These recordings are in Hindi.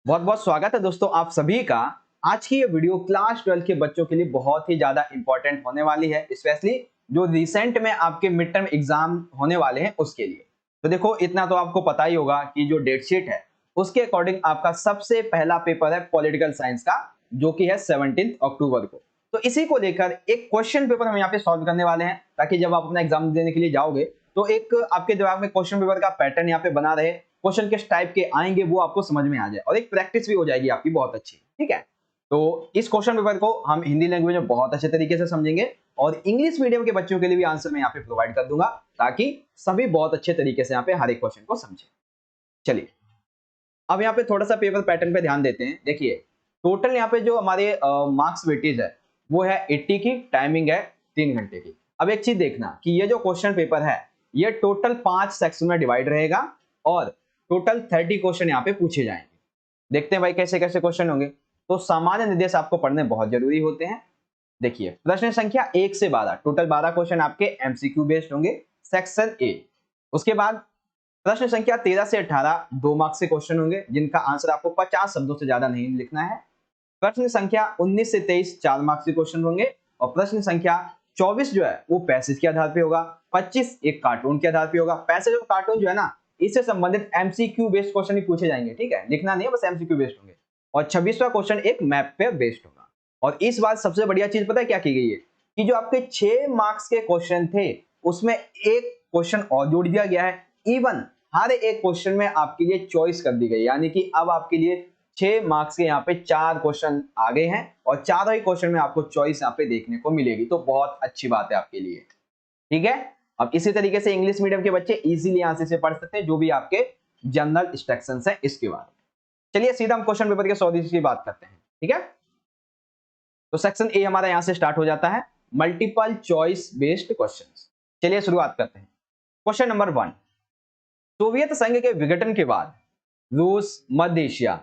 बहुत बहुत स्वागत है दोस्तों आप सभी का। आज की ये वीडियो क्लास 12 के बच्चों के लिए बहुत ही ज्यादा इंपॉर्टेंट होने वाली है, स्पेशली जो रिसेंट में आपके मिड टर्म एग्जाम होने वाले हैं उसके लिए। तो देखो, इतना तो आपको पता ही होगा कि जो डेट शीट है उसके अकॉर्डिंग आपका सबसे पहला पेपर है पॉलिटिकल साइंस का, जो कि है 17 अक्टूबर को। तो इसी को लेकर एक क्वेश्चन पेपर हम यहाँ पे सॉल्व करने वाले हैं, ताकि जब आप अपना एग्जाम देने के लिए जाओगे तो एक आपके दिमाग में क्वेश्चन पेपर का पैटर्न यहाँ पे बना रहे, क्वेश्चन किस टाइप के आएंगे वो आपको समझ में आ जाए और एक प्रैक्टिस भी हो जाएगी आपकी बहुत अच्छी। ठीक है, तो इस क्वेश्चन पेपर को हम हिंदी लैंग्वेज में बहुत अच्छे तरीके से समझेंगे और इंग्लिश मीडियम के बच्चों के लिए भी आंसर मैं यहाँ पे प्रोवाइड कर दूंगा, ताकि सभी बहुत अच्छे तरीके से यहाँ पे हर एक क्वेश्चन को समझे। चलिए, अब यहाँ पे थोड़ा सा पेपर पैटर्न पे ध्यान देते हैं। देखिए, टोटल यहाँ पे जो हमारे मार्क्स वेटेज है वो है 80 की, टाइमिंग है 3 घंटे की। अब एक चीज देखना कि ये जो क्वेश्चन पेपर है ये टोटल 5 सेक्शन में डिवाइड रहेगा और टोटल 30 क्वेश्चन यहाँ पे पूछे जाएंगे। देखते हैं भाई कैसे कैसे क्वेश्चन होंगे। तो सामान्य निर्देश आपको पढ़ने बहुत जरूरी होते हैं। देखिए, प्रश्न संख्या 1 से 12, टोटल 12 क्वेश्चन आपके एमसीक्यू बेस्ड होंगे, सेक्शन ए। उसके बाद प्रश्न संख्या 13 से 18 2 मार्क्स के क्वेश्चन होंगे, जिनका आंसर आपको 50 शब्दों से ज्यादा नहीं लिखना है। प्रश्न संख्या 19 से 23 4 मार्क्स के क्वेश्चन होंगे और प्रश्न संख्या 24 जो है वो पैसेज के आधार पे होगा, 25 एक कार्टून के आधार पे होगा। पैसेज और कार्टून जो है ना, इससे संबंधित एमसीक्यू बेस्ड क्वेश्चन ही पूछे जाएंगे। ठीक है, लिखना नहीं है, बस एमसीक्यू बेस्ड होंगे। और 26वां क्वेश्चन एक मैप पे बेस्ड होगा। और इस बार सबसे बढ़िया चीज पता है क्या की गई है, कि जो आपके 6 मार्क्स के क्वेश्चन थे उसमें एक क्वेश्चन और जोड़ दिया गया है। इवन हर एक क्वेश्चन में आपके लिए चॉइस कर दी गई, यानी कि अब आपके लिए 6 मार्क्स के यहाँ पे 4 क्वेश्चन आ गए हैं और चारों ही क्वेश्चन में आपको चॉइस यहाँ पे देखने को मिलेगी। तो बहुत अच्छी बात है आपके लिए। ठीक है, अब इसी तरीके से इंग्लिश मीडियम के बच्चे इजीली आंसर से पढ़ सकते हैं जो भी आपके जनरल इंस्ट्रक्शंस है इसके बाद। चलिए सीधा हम क्वेश्चन पेपर के सॉल्यूशन की बात करते हैं। ठीक है, तो सेक्शन ए हमारा यहां से स्टार्ट हो जाता है, मल्टीपल चॉइस बेस्ड क्वेश्चंस। चलिए शुरुआत करते हैं। क्वेश्चन नंबर 1, सोवियत संघ के विघटन के बाद रूस, मध्य एशिया,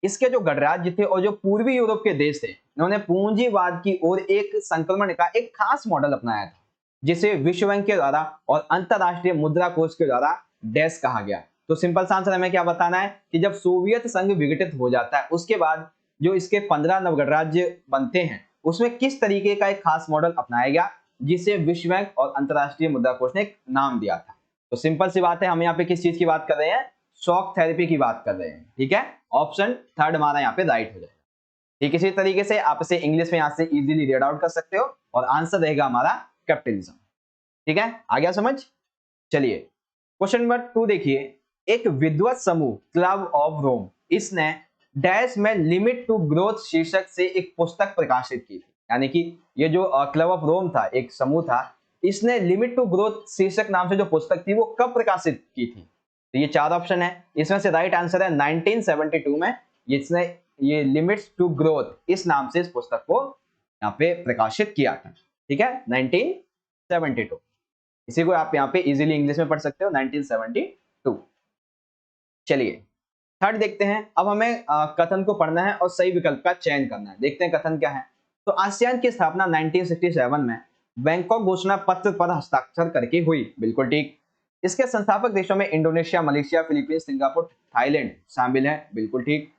इसके जो गणराज्य थे और जो पूर्वी यूरोप के देश थे, इन्होंने पूंजीवाद की ओर एक संक्रमण का एक खास मॉडल अपनाया था, जिसे विश्व बैंक के द्वारा और अंतरराष्ट्रीय मुद्रा कोष के द्वारा डैश कहा गया। तो सिंपल सा आंसर हमें क्या बताना है कि जब सोवियत संघ विघटित हो जाता है उसके बाद जो इसके 15 नवगणराज्य बनते हैं उसमें किस तरीके का एक खास मॉडल अपनाया गया, जिसे विश्व बैंक और अंतरराष्ट्रीय मुद्रा कोष ने एक नाम दिया था। तो सिंपल सी बात है, हम यहाँ पे किस चीज की बात कर रहे हैं, शॉक थेरेपी की बात कर रहे हैं। ठीक है, ऑप्शन थर्ड हमारा यहाँ पे राइट हो जाएगा। ठीक, इसी तरीके से आप इसे इंग्लिश में यहाँ से इजीली रीड आउट कर सकते हो और आंसर रहेगा हमारा कैपिटलिज्म। ठीक है, आ गया समझ। चलिए क्वेश्चन नंबर 2 देखिए, एक विद्वत समूह क्लब ऑफ रोम, इसने डैश में लिमिट टू ग्रोथ शीर्षक से एक पुस्तक प्रकाशित की थी। यानी कि ये जो क्लब ऑफ रोम था, एक समूह था, इसने लिमिट टू ग्रोथ शीर्षक नाम से जो पुस्तक थी वो कब प्रकाशित की थी। तो ये 4 ऑप्शन है, इसमें से राइट आंसर है 1972 में इसने ये लिमिट्स टू ग्रोथ इस नाम से इस पुस्तक को यहाँ पे प्रकाशित किया था। ठीक है, 1972, इसी को आप यहाँ पे इजीली इंग्लिश में पढ़ सकते हो, 1972। चलिए थर्ड देखते हैं। अब हमें कथन को पढ़ना है और सही विकल्प का चयन करना है। देखते हैं कथन क्या है। तो आसियान की स्थापना 1967 में बैंकॉक घोषणा पत्र पर हस्ताक्षर करके हुई, बिल्कुल ठीक। इसके संस्थापक देशों में Indonesia, Malaysia, Philippines, Singapore, Thailand शामिल है, बिल्कुल ठीक।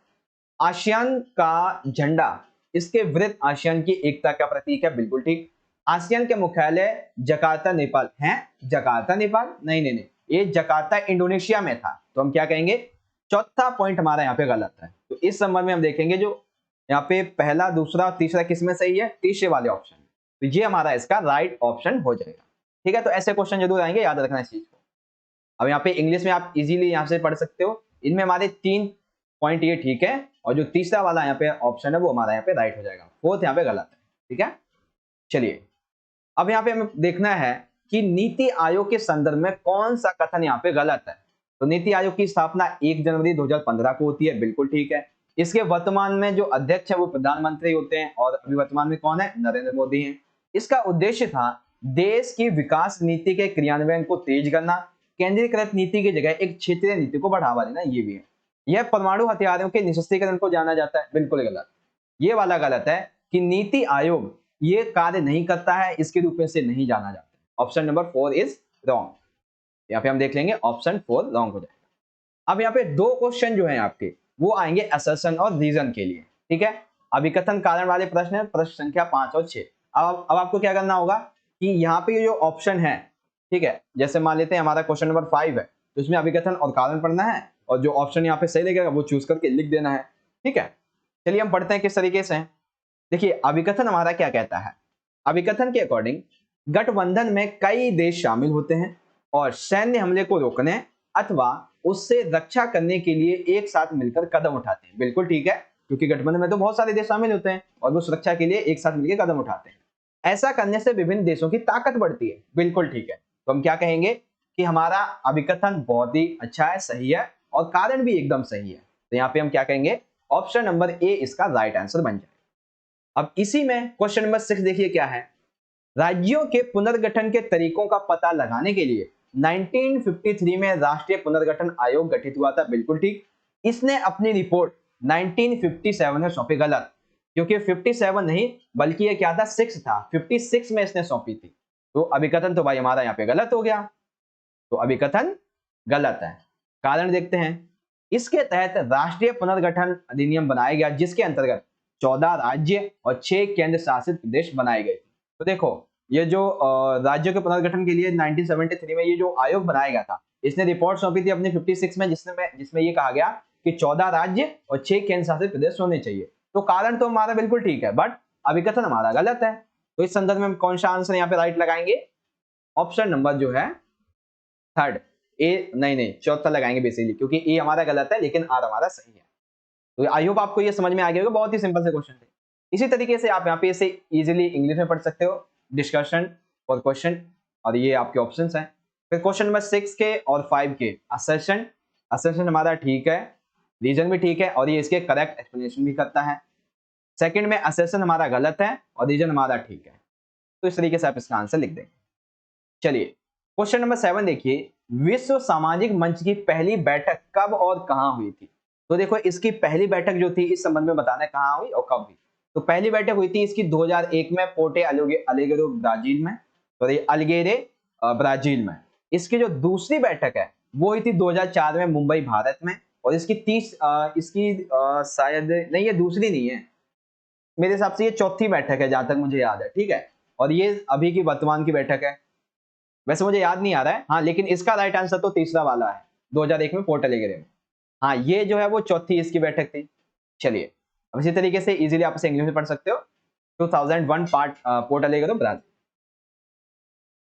आसियान का झंडा इसके वृत्त आसियान की एकता का प्रतीक है, बिल्कुल ठीक। आसियान के मुख्यालय जकार्ता नेपाल है, जकार्ता नेपाल नहीं नहीं नहीं, ये जकार्ता इंडोनेशिया में था। तो हम क्या कहेंगे, चौथा पॉइंट हमारा यहाँ पे गलत है। तो इस संबंध में हम देखेंगे जो यहाँ पे पहला, दूसरा और तीसरा किसमें सही है, तीसरे वाले ऑप्शन। तो ये हमारा इसका राइट ऑप्शन हो जाएगा। ठीक है, तो ऐसे क्वेश्चन जरूर आएंगे, याद रखना इस चीज को। अब यहाँ पे इंग्लिश में आप इजीली यहाँ से पढ़ सकते हो। इनमें हमारे 3 पॉइंट ये ठीक है और जो तीसरा वाला यहाँ पे ऑप्शन है वो हमारा यहाँ पे राइट हो जाएगा, फोर्थ यहाँ पे गलत है। ठीक है, चलिए अब यहाँ पे हमें देखना है कि नीति आयोग के संदर्भ में कौन सा कथन यहाँ पे गलत है। तो नीति आयोग की स्थापना 1 जनवरी 2015 को होती है, बिल्कुल ठीक है। इसके वर्तमान में जो अध्यक्ष है वो प्रधानमंत्री होते हैं और अभी वर्तमान में कौन है, नरेंद्र मोदी हैं। इसका उद्देश्य था देश की विकास नीति के क्रियान्वयन को तेज करना, केंद्रीकृत नीति की जगह एक क्षेत्रीय नीति को बढ़ावा देना, ये भी है। यह परमाणु हथियारों के निरस्त्रीकरण को जाना जाता है, बिल्कुल गलत। ये वाला गलत है कि नीति आयोग ये कार्य नहीं करता है, इसके रूप में से नहीं जाना जाता है। Option number 4 is wrong. यहाँ पे हम देख लेंगे ऑप्शन 4 रॉन्ग हो जाएगा। अब यहाँ पे 2 क्वेश्चन जो है आपके वो आएंगे असर्शन और रीजन के लिए। ठीक है, अभिकथन कारण वाले प्रश्न है, प्रश्न संख्या 5 और 6। अब आपको क्या करना होगा कि यहाँ पे जो ऑप्शन है, ठीक है, जैसे मान लेते हैं हमारा क्वेश्चन नंबर 5 है, तो इसमें अभिकथन और कारण पढ़ना है और जो ऑप्शन यहाँ पे सही लगेगा वो चूज करके लिख देना है। ठीक है, चलिए हम पढ़ते हैं किस तरीके से। देखिए अभिकथन हमारा क्या कहता है। अभिकथन के अकॉर्डिंग गठबंधन में कई देश शामिल होते हैं और सैन्य हमले को रोकने अथवा उससे रक्षा करने के लिए एक साथ मिलकर कदम उठाते हैं। बिल्कुल ठीक है, क्योंकि गठबंधन में तो बहुत सारे देश शामिल होते हैं और वो सुरक्षा के लिए एक साथ मिलकर कदम उठाते हैं। ऐसा करने से विभिन्न देशों की ताकत बढ़ती है। बिल्कुल ठीक है, तो हम क्या कहेंगे कि हमारा अभिकथन बहुत ही अच्छा है, सही है और कारण भी एकदम सही है। तो यहाँ पे हम क्या कहेंगे, ऑप्शन नंबर ए इसका राइट आंसर बन जाए। अब इसी में क्वेश्चन नंबर 6 देखिए क्या है। राज्यों के पुनर्गठन के तरीकों का पता लगाने के लिए 1953 में राष्ट्रीय पुनर्गठन आयोग गठित हुआ था। बिल्कुल ठीक, इसने अपनी रिपोर्ट 1957 में सौंपी। गलत, क्योंकि 57 नहीं बल्कि ये क्या था, 6 था, 56 में इसने सौंपी थी। तो अभिकथन तो भाई हमारा यहाँ पे गलत हो गया, तो अभिकथन गलत है। कारण देखते हैं, इसके तहत राष्ट्रीय पुनर्गठन अधिनियम बनाया गया जिसके अंतर्गत 14 राज्य और 6 केंद्र शासित प्रदेश बनाए गए। तो देखो ये जो राज्यों के पुनर्गठन के लिए 1973 में ये जो आयोग बनाया गया था, इसने रिपोर्ट सौंपी थी अपनी 56 में, जिसमें ये कहा गया कि 14 राज्य और 6 केंद्र शासित प्रदेश होने चाहिए। तो कारण तो हमारा बिल्कुल ठीक है, बट अभिकथन हमारा गलत है। तो इस संदर्भ में हम कौन सा आंसर यहाँ पे राइट लगाएंगे, ऑप्शन नंबर जो है थर्ड, ए नहीं चौथा लगाएंगे बेसिकली, क्योंकि ए हमारा गलत है लेकिन आर हमारा सही है। तो आई होप आपको ये समझ में आ गया होगा, बहुत ही सिंपल से क्वेश्चन थे। इसी तरीके से आप यहाँ पे इसे इजीली इंग्लिश में पढ़ सकते हो, डिस्कशन और क्वेश्चन, और ये आपके ऑप्शंस हैं। फिर क्वेश्चन नंबर 6 के और 5 के असर्शन, असर्शन हमारा ठीक है, रीजन भी ठीक है और ये इसके करेक्ट एक्सप्लेनेशन भी करता है। सेकंड में असर्शन हमारा गलत है और रीजन हमारा ठीक है। तो इस तरीके से आप इसका आंसर लिख देंगे। चलिए क्वेश्चन नंबर 7 देखिए, विश्व सामाजिक मंच की पहली बैठक कब और कहां हुई थी। तो देखो इसकी पहली बैठक जो थी इस संबंध में बताना है कहां हुई और कब हुई। तो पहली बैठक हुई थी इसकी 2001 में पोर्टे अलेग्रे ब्राजील में, सॉरी अल्गेरे ब्राजील में। इसकी जो दूसरी बैठक है वो हुई थी 2004 में मुंबई भारत में, और इसकी शायद नहीं, ये दूसरी नहीं है, मेरे हिसाब से ये चौथी बैठक है जहां तक मुझे याद है। ठीक है, और ये अभी की वर्तमान की बैठक है, वैसे मुझे याद नहीं आ रहा है, हाँ लेकिन इसका राइट आंसर तो तीसरा वाला है, 2001 में पोर्ट अलेग्रे में। हाँ ये जो है वो चौथी इसकी बैठक थी। चलिए अब इसी तरीके से इजीली आप इसे इंग्लिश में पढ़ सकते हो, 2001 पोर्ट अलेग्रे ब्राजील।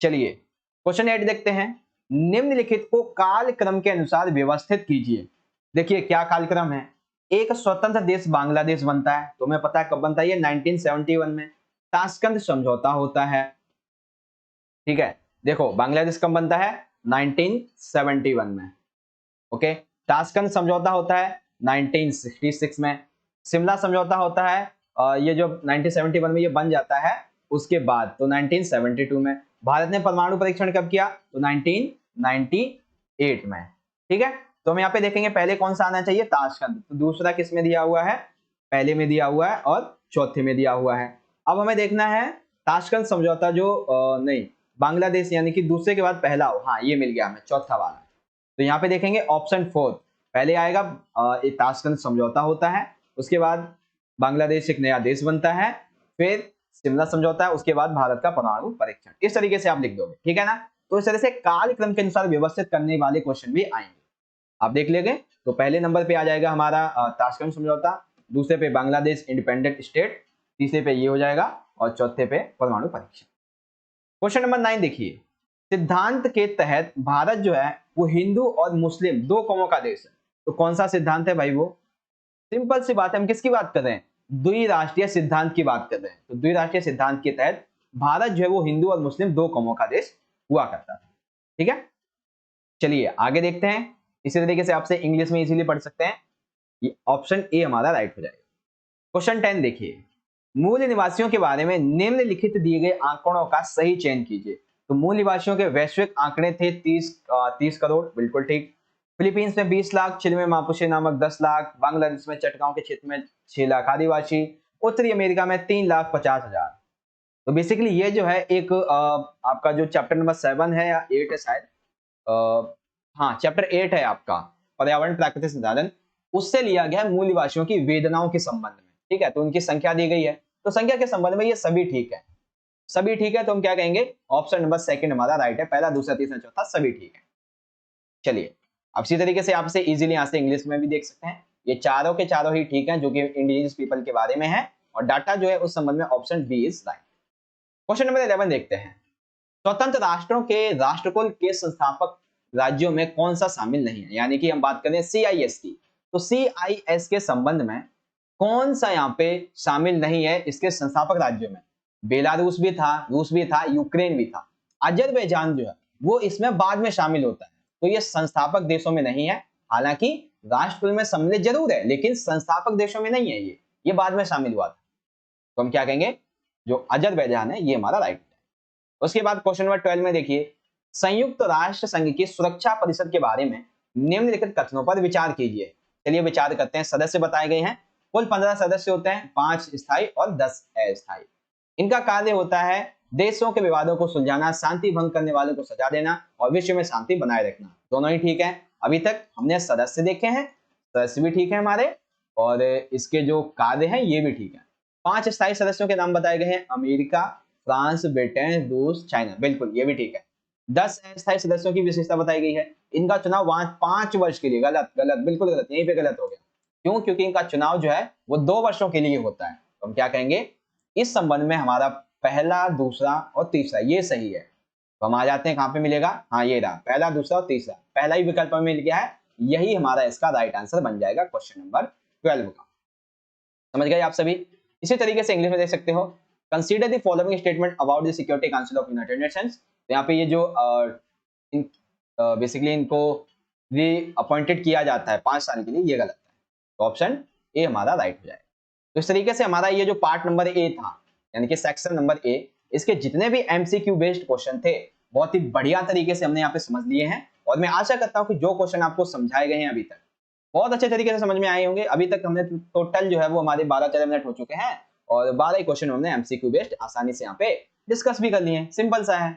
चलिए क्वेश्चन 8 देखते हैं, निम्नलिखित को कालक्रम के अनुसार व्यवस्थित कीजिए। देखिए क्या कालक्रम है, एक स्वतंत्र देश बांग्लादेश बनता है, तो हमें पता है कब बनता है, ये 1971 में ताशकंद समझौता होता है। ठीक है, देखो बांग्लादेश कब बनता है, 1971 में। ओके, ताशकंद समझौता होता है 1966 में, शिमला समझौता होता है ये जो 1971 में ये बन जाता है, उसके बाद तो 1972 में। भारत ने परमाणु परीक्षण कब किया, तो 1998 में। ठीक है, तो हम यहाँ पे देखेंगे पहले कौन सा आना चाहिए, ताशकंद, तो दूसरा किस में दिया हुआ है, पहले में दिया हुआ है और चौथे में दिया हुआ है। अब हमें देखना है ताशकंद समझौता जो नहीं, बांग्लादेश यानी कि दूसरे के बाद पहला हो, हाँ ये मिल गया हमें, चौथा वाला। तो यहाँ पे देखेंगे ऑप्शन 4, पहले आएगा ताशकंद समझौता होता है, उसके बाद बांग्लादेश एक नया देश बनता है, फिर शिमला समझौता है, उसके बाद भारत का परमाणु परीक्षण। इस तरीके से आप लिख दोगे, ठीक है ना। तो इस तरह से कालक्रम के अनुसार व्यवस्थित करने वाले क्वेश्चन भी आएंगे, आप देख लेंगे। तो पहले नंबर पे आ जाएगा हमारा ताशकंद समझौता, दूसरे पे बांग्लादेश इंडिपेंडेंट स्टेट, तीसरे पे ये हो जाएगा और चौथे पे परमाणु परीक्षण। क्वेश्चन नंबर 9 देखिए, सिद्धांत के तहत भारत जो है वो हिंदू और मुस्लिम दो कौमों का देश है। तो कौन सा सिद्धांत है भाई, वो सिंपल सी बात है, हम किसकी बात कर रहे हैं, द्विराष्ट्रीय सिद्धांत की बात कर रहे हैं। तो द्विराष्ट्रीय सिद्धांत के तहत भारत जो है वो हिंदू और मुस्लिम दो कौमों का देश हुआ करता था। ठीक है, चलिए आगे देखते हैं, इसी तरीके से आपसे इंग्लिश में इजीली पढ़ सकते हैं। ये ऑप्शन ए हमारा राइट हो जाएगा। क्वेश्चन 10 देखिए, मूल निवासियों के बारे में निम्नलिखित दिए गए आंकड़ों का सही चयन कीजिए। तो मूल निवासियों के वैश्विक आंकड़े थे 30 करोड़, बिल्कुल ठीक। फिलीपींस में 20 लाख, चिली में मापुचे नामक 10 लाख, बांग्लादेश में चटगांव के क्षेत्र में 6 लाख आदिवासी, उत्तरी अमेरिका में 3,50,000। तो बेसिकली ये जो है एक आपका जो चैप्टर नंबर 7 है या 8 है शायद, हाँ चैप्टर 8 है आपका, पर्यावरण प्राकृतिक संसाधन, उससे लिया गया है मूलवासियों की वेदनाओं के संबंध में। ठीक है, तो उनकी संख्या दी गई है, तो संख्या के संबंध में ये सभी ठीक है, सभी ठीक है। तो हम क्या कहेंगे, ऑप्शन नंबर सेकंड हमारा राइट है, पहला दूसरा तीसरा चौथा सभी ठीक है। चलिए, अब इसी तरीके से आपसे इजीली यहाँ से इंग्लिश में भी देख सकते हैं, ये चारों के चारों ही ठीक हैं जो कि इंडिजिनस पीपल के बारे में है, और डाटा जो है उस संबंध में option B is right. Question number 11 देखते हैं, स्वतंत्र राष्ट्रों के राष्ट्रकुल के संस्थापक राज्यों में कौन सा शामिल नहीं है, यानी कि हम बात करें CIS की, तो CIS के संबंध में कौन सा यहाँ पे शामिल नहीं है इसके संस्थापक राज्यों में। बेलारूस भी था, रूस भी था, यूक्रेन भी था, अजरबैजान जो है वो इसमें बाद में शामिल होता है, तो ये संस्थापक देशों में नहीं है। हालांकि राष्ट्रकुल में सम्मिलित जरूर है, लेकिन संस्थापक देशों में नहीं है, ये बाद में शामिल हुआ था। तो हम क्या कहेंगे, जो अजरबैजान है ये हमारा राइट है। उसके बाद क्वेश्चन नंबर 12 में देखिए, संयुक्त राष्ट्र संघ की सुरक्षा परिषद के बारे में निम्नलिखित कथनों पर विचार कीजिए। चलिए विचार करते हैं। सदस्य बताए गए हैं, कुल 15 सदस्य होते हैं, 5 स्थायी और 10 अस्थायी। इनका कार्य होता है देशों के विवादों को सुलझाना, शांति भंग करने वालों को सजा देना और विश्व में शांति बनाए रखना। दोनों ही ठीक है। अभी तक हमने सदस्य देखे हैं, सदस्य भी ठीक है हमारे, और इसके जो कार्य हैं ये भी ठीक है। 5 स्थायी सदस्यों के नाम बताए गए हैं, अमेरिका, फ्रांस, ब्रिटेन, रूस, चाइना, बिल्कुल ये भी ठीक है। 10 अस्थायी सदस्यों की विशेषता बताई गई है, इनका चुनाव 5 वर्ष के लिए, गलत गलत बिल्कुल गलत, यहीं पे गलत हो गया। क्यों, क्योंकि इनका चुनाव जो है वो 2 वर्षों के लिए होता है। तो हम क्या कहेंगे, इस संबंध में हमारा पहला, दूसरा और तीसरा ये सही है। तो हम आ जाते हैं, कहां पे मिलेगा, हाँ ये रहा, पहला, दूसरा और तीसरा, पहला ही विकल्प में मिल गया है, यही हमारा इसका राइट आंसर बन जाएगा क्वेश्चन नंबर 12 का। समझ गए आप सभी। इसी तरीके से इंग्लिश में देख सकते हो, consider the following statement about the security council of united Nations. तो यहाँ पे ये जो बेसिकली इनको री अपॉइंटेड किया जाता है 5 साल के लिए, ये गलत है, तो ऑप्शन ए हमारा राइट हो जाएगा। तो इस तरीके से हमारा ये जो पार्ट नंबर ए था, यानी कि सेक्शन नंबर ए, इसके जितने भी MCQ बेस्ड क्वेश्चन थे बहुत ही बढ़िया तरीके से हमने यहाँ पे समझ लिए हैं, और मैं आशा करता हूँ कि जो क्वेश्चन आपको समझाए गए हैं अभी तक बहुत अच्छे तरीके से समझ में आए होंगे। अभी तक हमने टोटल जो है वो हमारे 12-13 मिनट हो चुके हैं, और 12 क्वेश्चन हमने MCQ बेस्ड आसानी से यहाँ पे डिस्कस भी कर लिए हैं। सिंपल सा है।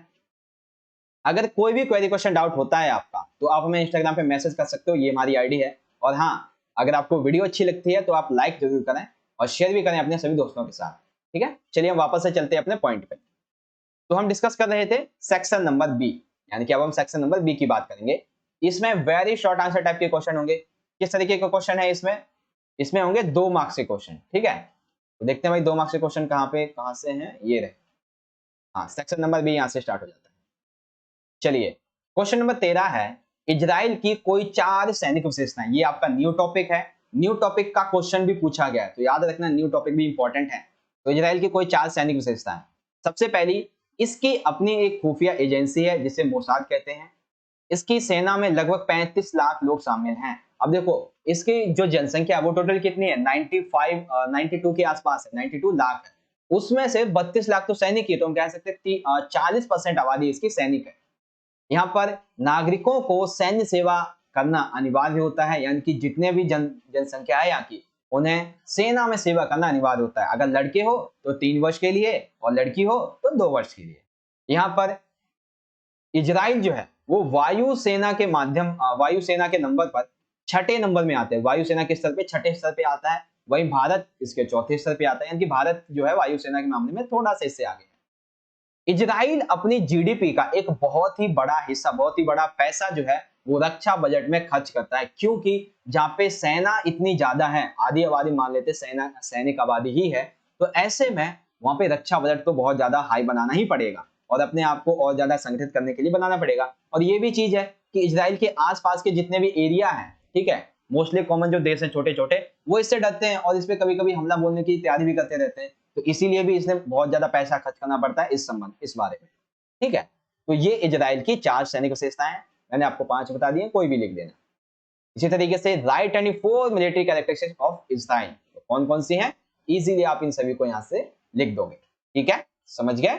अगर कोई भी क्वेरी क्वेश्चन डाउट होता है आपका, तो आप हमें इंस्टाग्राम पे मैसेज कर सकते हो, ये हमारी आईडी है। और हाँ, अगर आपको वीडियो अच्छी लगती है तो आप लाइक जरूर करें और शेयर भी करें अपने सभी दोस्तों के साथ। ठीक है, चलिए हम वापस से चलते हैं अपने पॉइंट पे। तो हम डिस्कस कर रहे थे सेक्शन नंबर बी, यानी कि अब हम सेक्शन नंबर बी की बात करेंगे। इसमें वेरी शॉर्ट आंसर टाइप के क्वेश्चन होंगे। किस तरीके का क्वेश्चन है इसमें, इसमें होंगे 2 मार्क्स के क्वेश्चन। ठीक है, तो देखते हैं भाई 2 मार्क्स के क्वेश्चन कहां से हैं, ये रहे। हाँ, सेक्शन नंबर बी यहां से स्टार्ट हो जाता है। चलिए, क्वेश्चन नंबर 13 है, इजराइल की कोई 4 सैनिक विशेषताएं। ये आपका न्यू टॉपिक है, न्यू टॉपिक का क्वेश्चन भी पूछा गया है, तो याद रखना न्यू टॉपिक भी इंपॉर्टेंट है। तो इजराइल की कोई 4 सैनिक विशेषताएं। सबसे पहली, इसकी अपनी एक खुफिया एजेंसी है जिसे मोसाद कहते हैं। इसकी सेना में लगभग 35 लाख लोग शामिल हैं। अब देखो, इसकी जो जनसंख्या है वो टोटल कितनी है, 92 के आसपास है, 92 लाख है। उसमें से 32 लाख तो सैनिक ही है, तो हम कह सकते हैं 40% आबादी इसकी सैनिक है। यहाँ पर नागरिकों को सैन्य सेवा करना अनिवार्य होता है, यानी कि जितने भी जनसंख्या है यहाँ की, उन्हें सेना में सेवा करना अनिवार्य होता है। अगर लड़के हो तो 3 वर्ष के लिए और लड़की हो तो 2 वर्ष के लिए। यहाँ पर इजराइल जो है वो वायुसेना के नंबर पर 6ठे नंबर में आते हैं। वायुसेना के स्तर पे 6ठे स्तर पे आता है, वहीं भारत इसके 4थे स्तर पे आता है, यानी कि भारत जो है वायुसेना के मामले में थोड़ा सा इससे आगे है। इजराइल अपनी जीडीपी का एक बहुत ही बड़ा हिस्सा, बहुत ही बड़ा पैसा जो है वो रक्षा बजट में खर्च करता है, क्योंकि जहां पे सेना इतनी ज्यादा है, आधी आबादी मान लेते सैनिक आबादी ही है, तो ऐसे में वहां पे रक्षा बजट तो बहुत ज्यादा हाई बनाना ही पड़ेगा और अपने आप को और ज्यादा संगठित करने के लिए बनाना पड़ेगा। और ये भी चीज है कि इजराइल के आसपास के जितने भी एरिया है, ठीक है, मोस्टली कॉमन जो देश है छोटे छोटे, वो इससे डरते हैं और इस पे कभी कभी हमला बोलने की तैयारी भी करते रहते हैं, तो इसीलिए भी इसने बहुत ज्यादा पैसा खर्च करना पड़ता है इस बारे में। ठीक है, तो ये इजराइल की 4 सैनिक विशेषताएं, मैंने आपको 5 बता दी, कोई भी लिख देना। इसी तरीके से right and 4 military characteristics of Israel, तो कौन कौन सी हैं, इजीली आप इन सभी को यहां से लिख दोगे। ठीक है, समझ गए।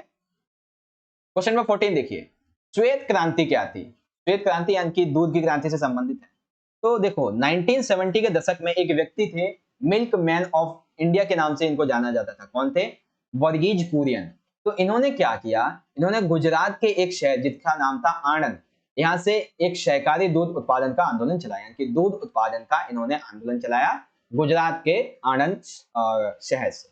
क्वेश्चन नंबर 14 देखिए, श्वेत क्रांति क्या थी। श्वेत क्रांति यानी कि दूध की क्रांति से संबंधित है। तो देखो 1970 के दशक में एक व्यक्ति थे, मिल्क मैन ऑफ इंडिया के नाम से इनको जाना जाता था। कौन थे, वर्गीज कुरियन। तो इन्होंने क्या किया, इन्होंने गुजरात के एक शहर जिसका नाम था आणंद, यहाँ से एक सहकारी दूध उत्पादन का आंदोलन चलाया, यानी कि दूध उत्पादन का इन्होंने आंदोलन चलाया गुजरात के आणंद शहर से,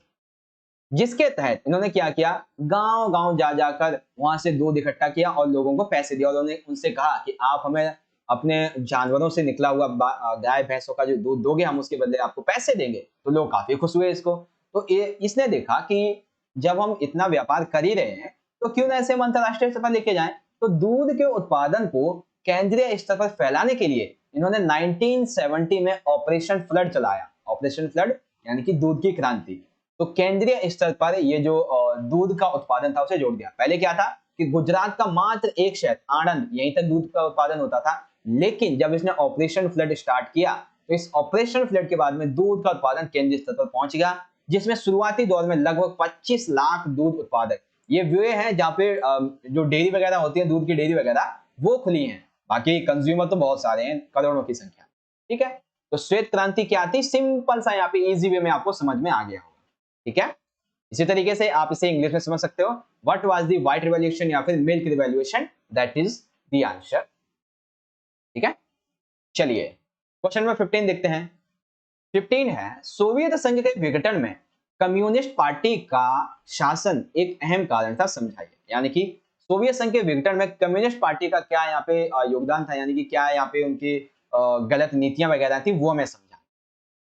जिसके तहत इन्होंने क्या किया, गांव गांव जा जाकर वहां से दूध इकट्ठा किया और लोगों को पैसे दिया और उन्होंने उनसे कहा कि आप हमें अपने जानवरों से निकला हुआ गाय भैंसों का जो दूध दोगे, हम उसके बदले आपको पैसे देंगे। तो लोग काफी खुश हुए इसको। तो इसने देखा कि जब हम इतना व्यापार कर ही रहे हैं तो क्यों ना ऐसे हम अंतरराष्ट्रीय स्तर पर लेके जाएं। तो दूध के उत्पादन को केंद्रीय स्तर पर फैलाने के लिए इन्होंने 1970 में ऑपरेशन फ्लड चलाया। ऑपरेशन फ्लड यानी कि दूध की क्रांति। तो केंद्रीय स्तर पर ये जो दूध का उत्पादन था उसे जोड़ दिया। पहले क्या था कि गुजरात का मात्र एक शहर आणंद, यहीं तक दूध का उत्पादन होता था, लेकिन जब इसने ऑपरेशन फ्लड स्टार्ट किया तो इस ऑपरेशन फ्लड के बाद में दूध का उत्पादन केंद्रीय स्तर पर पहुंच गया, जिसमें शुरुआती दौर में लगभग 25 लाख दूध उत्पादक, ये वे हैं जहाँ पे जो डेयरी वगैरह होती है, दूध की डेयरी वगैरह वो खुली हैं, बाकी कंज्यूमर तो बहुत सारे हैं, करोड़ों की संख्या। ठीक है, तो श्वेत क्रांति क्या थी, सिंपल सा यहाँ पे इजी वे में आपको समझ में आ गया होगा। ठीक है, इसी तरीके से आप इसे इंग्लिश में समझ सकते हो, what was the white revolution या फिर milk revolution, that is the answer. ठीक है, चलिए क्वेश्चन नंबर 15 देखते हैं। 15 है, सोवियत संघ के विघटन में कम्युनिस्ट पार्टी का शासन एक अहम कारण था, समझाइए। यानी कि सोवियत संघ के विघटन में कम्युनिस्ट पार्टी का क्या यहाँ पे योगदान था, यानी कि क्या यहाँ पे उनकी गलत नीतियां वगैरह थी, वो मैं समझा।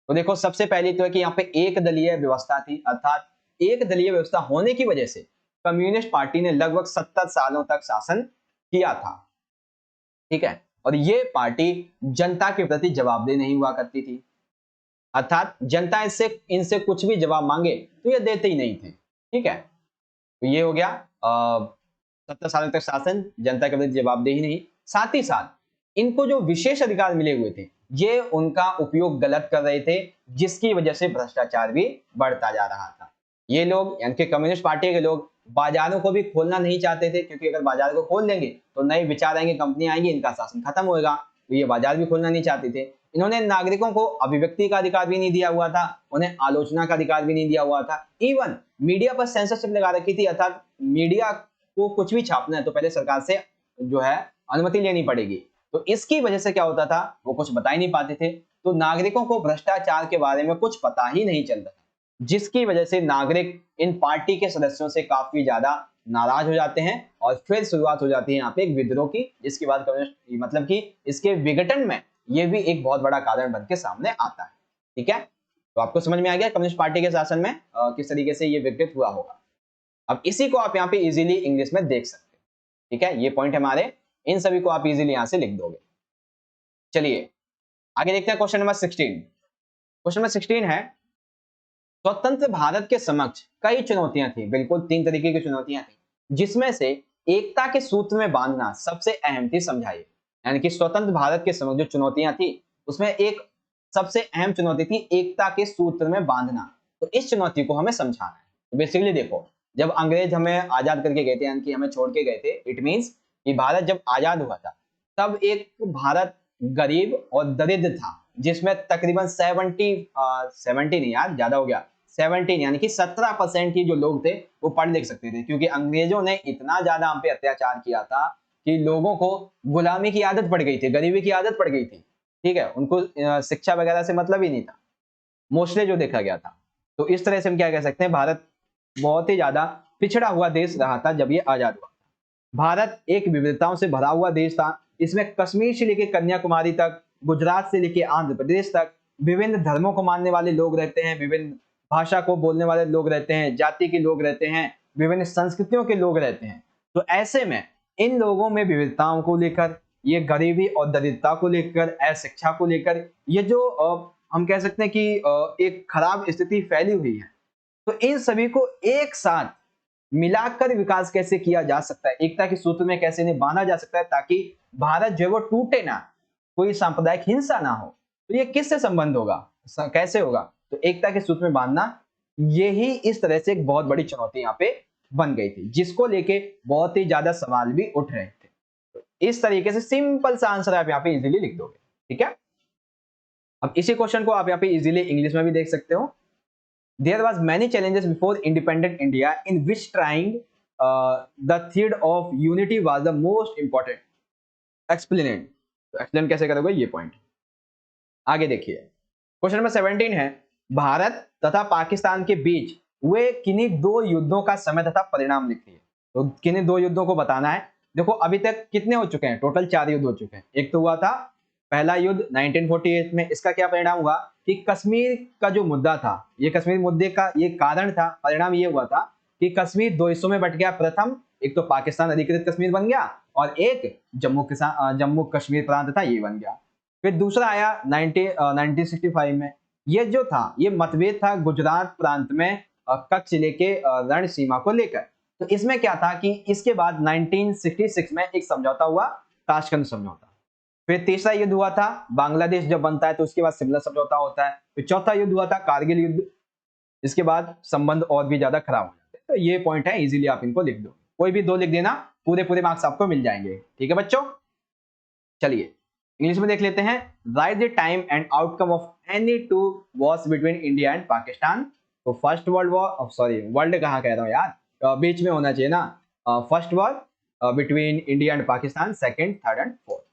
तो देखो, सबसे पहली तो है कि यहाँ पे एक दलीय व्यवस्था थी, अर्थात एक दलीय व्यवस्था होने की वजह से कम्युनिस्ट पार्टी ने लगभग 70 सालों तक शासन किया था। ठीक है, और ये पार्टी जनता के प्रति जवाबदेह नहीं हुआ करती थी, अर्थात जनता इनसे कुछ भी जवाब मांगे तो ये देते ही नहीं थे। ठीक है, तो ये हो गया 70 सालों तक शासन, जनता के प्रति जवाबदेही नहीं। साथ ही साथ इनको जो विशेष अधिकार मिले हुए थे ये उनका उपयोग गलत कर रहे थे, जिसकी वजह से भ्रष्टाचार भी बढ़ता जा रहा था। ये लोग यानी कि कम्युनिस्ट पार्टी के लोग बाजारों को भी खोलना नहीं चाहते थे, क्योंकि अगर बाजार को खोल देंगे तो नए विचार आएंगे, कंपनी आएंगी, इनका शासन खत्म होगा। तो ये बाजार भी खोलना नहीं चाहते थे। इन्होंने नागरिकों को अभिव्यक्ति का अधिकार भी नहीं दिया हुआ था, उन्हें आलोचना का अधिकार भी नहीं दिया हुआ था। इवन मीडिया पर सेंसरशिप लगा रखी थी, अर्थात मीडिया को कुछ भी छापना है तो पहले सरकार से जो है अनुमति लेनी पड़ेगी। तो इसकी वजह से क्या होता था, वो कुछ बता ही नहीं पाते थे। तो नागरिकों को भ्रष्टाचार के बारे में कुछ पता ही नहीं चलता था, जिसकी वजह से नागरिक इन पार्टी के सदस्यों से काफी ज्यादा नाराज हो जाते हैं और फिर शुरुआत हो जाती है यहाँ पे एक विद्रोह की, जिसके बाद कम्युनिस्ट मतलब कि इसके विघटन में ये भी एक बहुत बड़ा कारण बन के सामने आता है। ठीक है, तो आपको समझ में आ गया कम्युनिस्ट पार्टी के शासन में किस तरीके से ये विघटित हुआ होगा। अब इसी को आप यहाँ पे इजीली इंग्लिश में देख सकते हैं। ठीक है, ये पॉइंट हमारे, इन सभी को आप इजीली यहाँ से लिख दोगे। चलिए आगे देखते हैं क्वेश्चन नंबर 16। क्वेश्चन नंबर 16 है, स्वतंत्र भारत के समक्ष कई चुनौतियां थी, बिल्कुल 3 तरीके की चुनौतियां थी, जिसमें से एकता के सूत्र में बांधना सबसे अहम थी, समझाइए। यानी कि स्वतंत्र भारत के समक्ष जो चुनौतियां थी उसमें एक सबसे अहम चुनौती थी एकता के सूत्र में बांधना। तो इस चुनौती को हमें समझाना है। तो बेसिकली देखो, जब अंग्रेज हमें आजाद करके गए थे, यानी कि हमें छोड़ के गए थे, इट मीन्स कि भारत जब आजाद हुआ था तब एक भारत गरीब और दरिद्र था, जिसमें तकरीबन 70 नहीं यार, ज्यादा हो गया, 17 यानी कि 17% ही जो लोग थे वो पढ़ लिख सकते थे, क्योंकि अंग्रेजों ने इतना ज्यादा हम पे अत्याचार किया था कि लोगों को गुलामी की आदत पड़ गई थी, गरीबी की आदत पड़ गई थी। ठीक है, उनको शिक्षा वगैरह से मतलब ही नहीं था, मोस्टली जो देखा गया था। तो इस तरह से हम क्या कह सकते हैं, भारत बहुत ही ज्यादा पिछड़ा हुआ देश रहा था जब ये आजाद हुआ। भारत एक विविधताओं से भरा हुआ देश था। इसमें कश्मीर से लेकर कन्याकुमारी तक, गुजरात से लेकर आंध्र प्रदेश तक विभिन्न धर्मों को मानने वाले लोग रहते हैं, विभिन्न भाषा को बोलने वाले लोग रहते हैं, जाति के लोग रहते हैं, विभिन्न संस्कृतियों के लोग रहते हैं। तो ऐसे में इन लोगों में विविधताओं को लेकर, ये गरीबी और दरिद्रता को लेकर, अशिक्षा को लेकर, ये जो हम कह सकते हैं कि एक खराब स्थिति फैली हुई है। तो इन सभी को एक साथ मिलाकर विकास कैसे किया जा सकता है, एकता के सूत्र में कैसे इन्हें बांधा जा सकता है, ताकि भारत जो है वो टूटे ना, कोई सांप्रदायिक हिंसा ना हो। तो ये किससे संबंध होगा, कैसे होगा, तो एकता के सूत्र में बांधना, यही इस तरह से एक बहुत बड़ी चुनौती यहाँ पे बन गई थी, जिसको लेके बहुत ही ज्यादा सवाल भी उठ रहे थे। तो इस तरीके से सिंपल सा आंसर आप यहाँ पे इजीली लिख दोगे। ठीक है, अब इसी क्वेश्चन को आप यहाँ पे इजीली इंग्लिश में भी देख सकते हो। There was many challenges before independent India, in which trying the thread of unity was the most important. Explain, तो एक्सप्लेन कैसे करोगे ये पॉइंट। आगे देखिए क्वेश्चन नंबर 17 है, भारत तथा पाकिस्तान के बीच हुए किन्हीं दो युद्धों का समय तथा परिणाम लिखिए। तो किन्हीं दो युद्धों को बताना है। देखो अभी तक कितने हो चुके हैं, टोटल 4 युद्ध हो चुके हैं। एक तो हुआ था पहला युद्ध 1948 में, इसका क्या परिणाम हुआ कि कश्मीर का जो मुद्दा था, ये कश्मीर मुद्दे का ये कारण था, परिणाम ये हुआ था कि कश्मीर दो हिस्सों में बट गया। प्रथम एक तो पाकिस्तान अधिकृत कश्मीर बन गया और एक जम्मू कश्मीर प्रांत था, ये बन गया। फिर दूसरा आया 1965 में, ये जो था ये मतभेद था गुजरात प्रांत में कच्छ जिले के रण सीमा को लेकर। तो इसमें क्या था कि इसके बाद 1966 में एक समझौता हुआ, ताशकंद समझौता। फिर तीसरा युद्ध हुआ था बांग्लादेश जब बनता है तो उसके बाद शिमला समझौता होता है। फिर चौथा युद्ध हुआ था कारगिल युद्ध, इसके बाद संबंध और भी ज्यादा खराब हो जाते हैं। तो ये पॉइंट है, इजीली आप इनको लिख दो, कोई भी दो लिख देना, पूरे पूरे मार्क्स आपको मिल जाएंगे। ठीक है बच्चों, चलिए इंग्लिश में देख लेते हैं। Write the time and outcome of any two wars between India and Pakistan. तो first world war, sorry world कहाँ कह रहा हूँ यार, बीच में होना चाहिए ना। First war between India and Pakistan, second, third and fourth.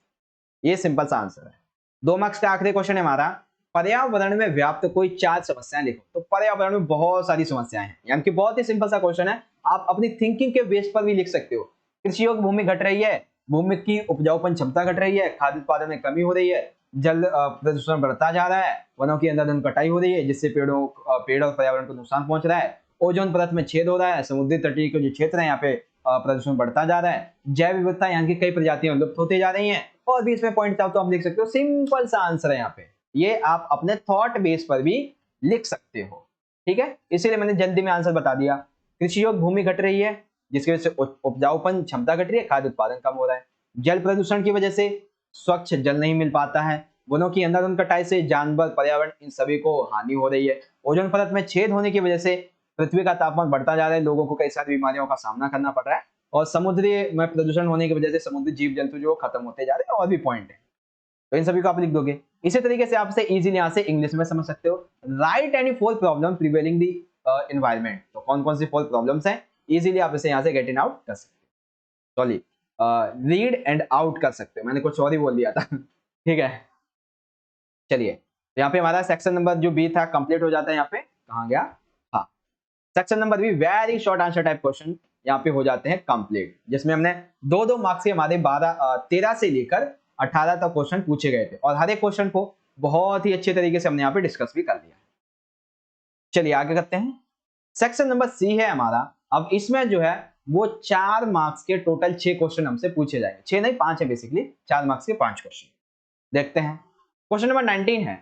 ये सिंपल सा आंसर है। 2 मार्क्स का आखिरी क्वेश्चन है हमारा, पर्यावरण में व्याप्त कोई 4 समस्याएं लिखो। तो पर्यावरण में बहुत सारी समस्याएं हैं, यानी कि बहुत ही सिंपल सा क्वेश्चन है, आप अपनी थिंकिंग के बेस पर भी लिख सकते हो। कृषि योग्य भूमि घट रही है, भूमि की उपजाऊपन क्षमता घट रही है, खाद्य उत्पादन में कमी हो रही है, जल प्रदूषण बढ़ता जा रहा है, वनों की अंधाधुंध कटाई हो रही है जिससे पेड़ और पर्यावरण को नुकसान पहुंच रहा है, ओजोन परत में छेद हो रहा है, समुद्री तटीय के जो क्षेत्र है यहाँ पे प्रदूषण बढ़ता जा रहा है, जैव विविधता यहाँ की कई प्रजातियां लुप्त होती जा रही हैं, और भी इसमें पॉइंट चाहो तो आप लिख सकते हो। सिंपल सा आंसर है यहाँ पे, ये आप अपने थॉट बेस पर भी लिख सकते हो। ठीक है, इसीलिए मैंने जल्दी में आंसर बता दिया। कृषि योग्य भूमि घट रही है जिसकी वजह से उपजाऊपन क्षमता घट रही है, खाद्य उत्पादन कम हो रहा है, जल प्रदूषण की वजह से स्वच्छ जल नहीं मिल पाता है, वनों की अंधाधुंध कटाई से जानवर, पर्यावरण इन सभी को हानि हो रही है, ओजोन परत में छेद होने की वजह से पृथ्वी का तापमान बढ़ता जा रहा है, लोगों को कई सारी बीमारियों का सामना करना पड़ रहा है, और समुद्री में प्रदूषण होने की वजह से समुद्री जीव जंतु जो खत्म होते जा रहे हैं, और भी पॉइंट है। तो इन सभी को आप लिख दोगे। इसी तरीके से आप इसे इजीली यहाँ से इंग्लिश में समझ सकते हो। Right any 4 problem prevailing the environment. तो कौन कौन सी 4 प्रॉब्लम्स हैं, इजीली आप इसे यहाँ से गेट इन आउट कर सकते हो। सॉरी, रीड एंड आउट कर सकते हो, मैंने कुछ और ही बोल दिया था। ठीक है, चलिए यहाँ पे हमारा सेक्शन नंबर जो बी था कंप्लीट हो जाता है। यहाँ पे कहाँ गया, हाँ, section number be very short answer type question यहाँ पे हो जाते हैं कंप्लीट, जिसमें हमने 2-2 मार्क्स के हमारे 13 से लेकर 18 तक क्वेश्चन पूछे गए थे, और हर एक क्वेश्चन को बहुत ही अच्छे तरीके से हमने यहाँ पे डिस्कस भी कर लिया। चलिए आगे करते हैं। सेक्शन नंबर सी है हमारा। अब इसमें जो है वो 4 मार्क्स के टोटल 6 क्वेश्चन हमसे पूछे जाएंगे, 6 नहीं 5 है बेसिकली, 4 मार्क्स के 5 क्वेश्चन। देखते हैं, क्वेश्चन नंबर 19 है,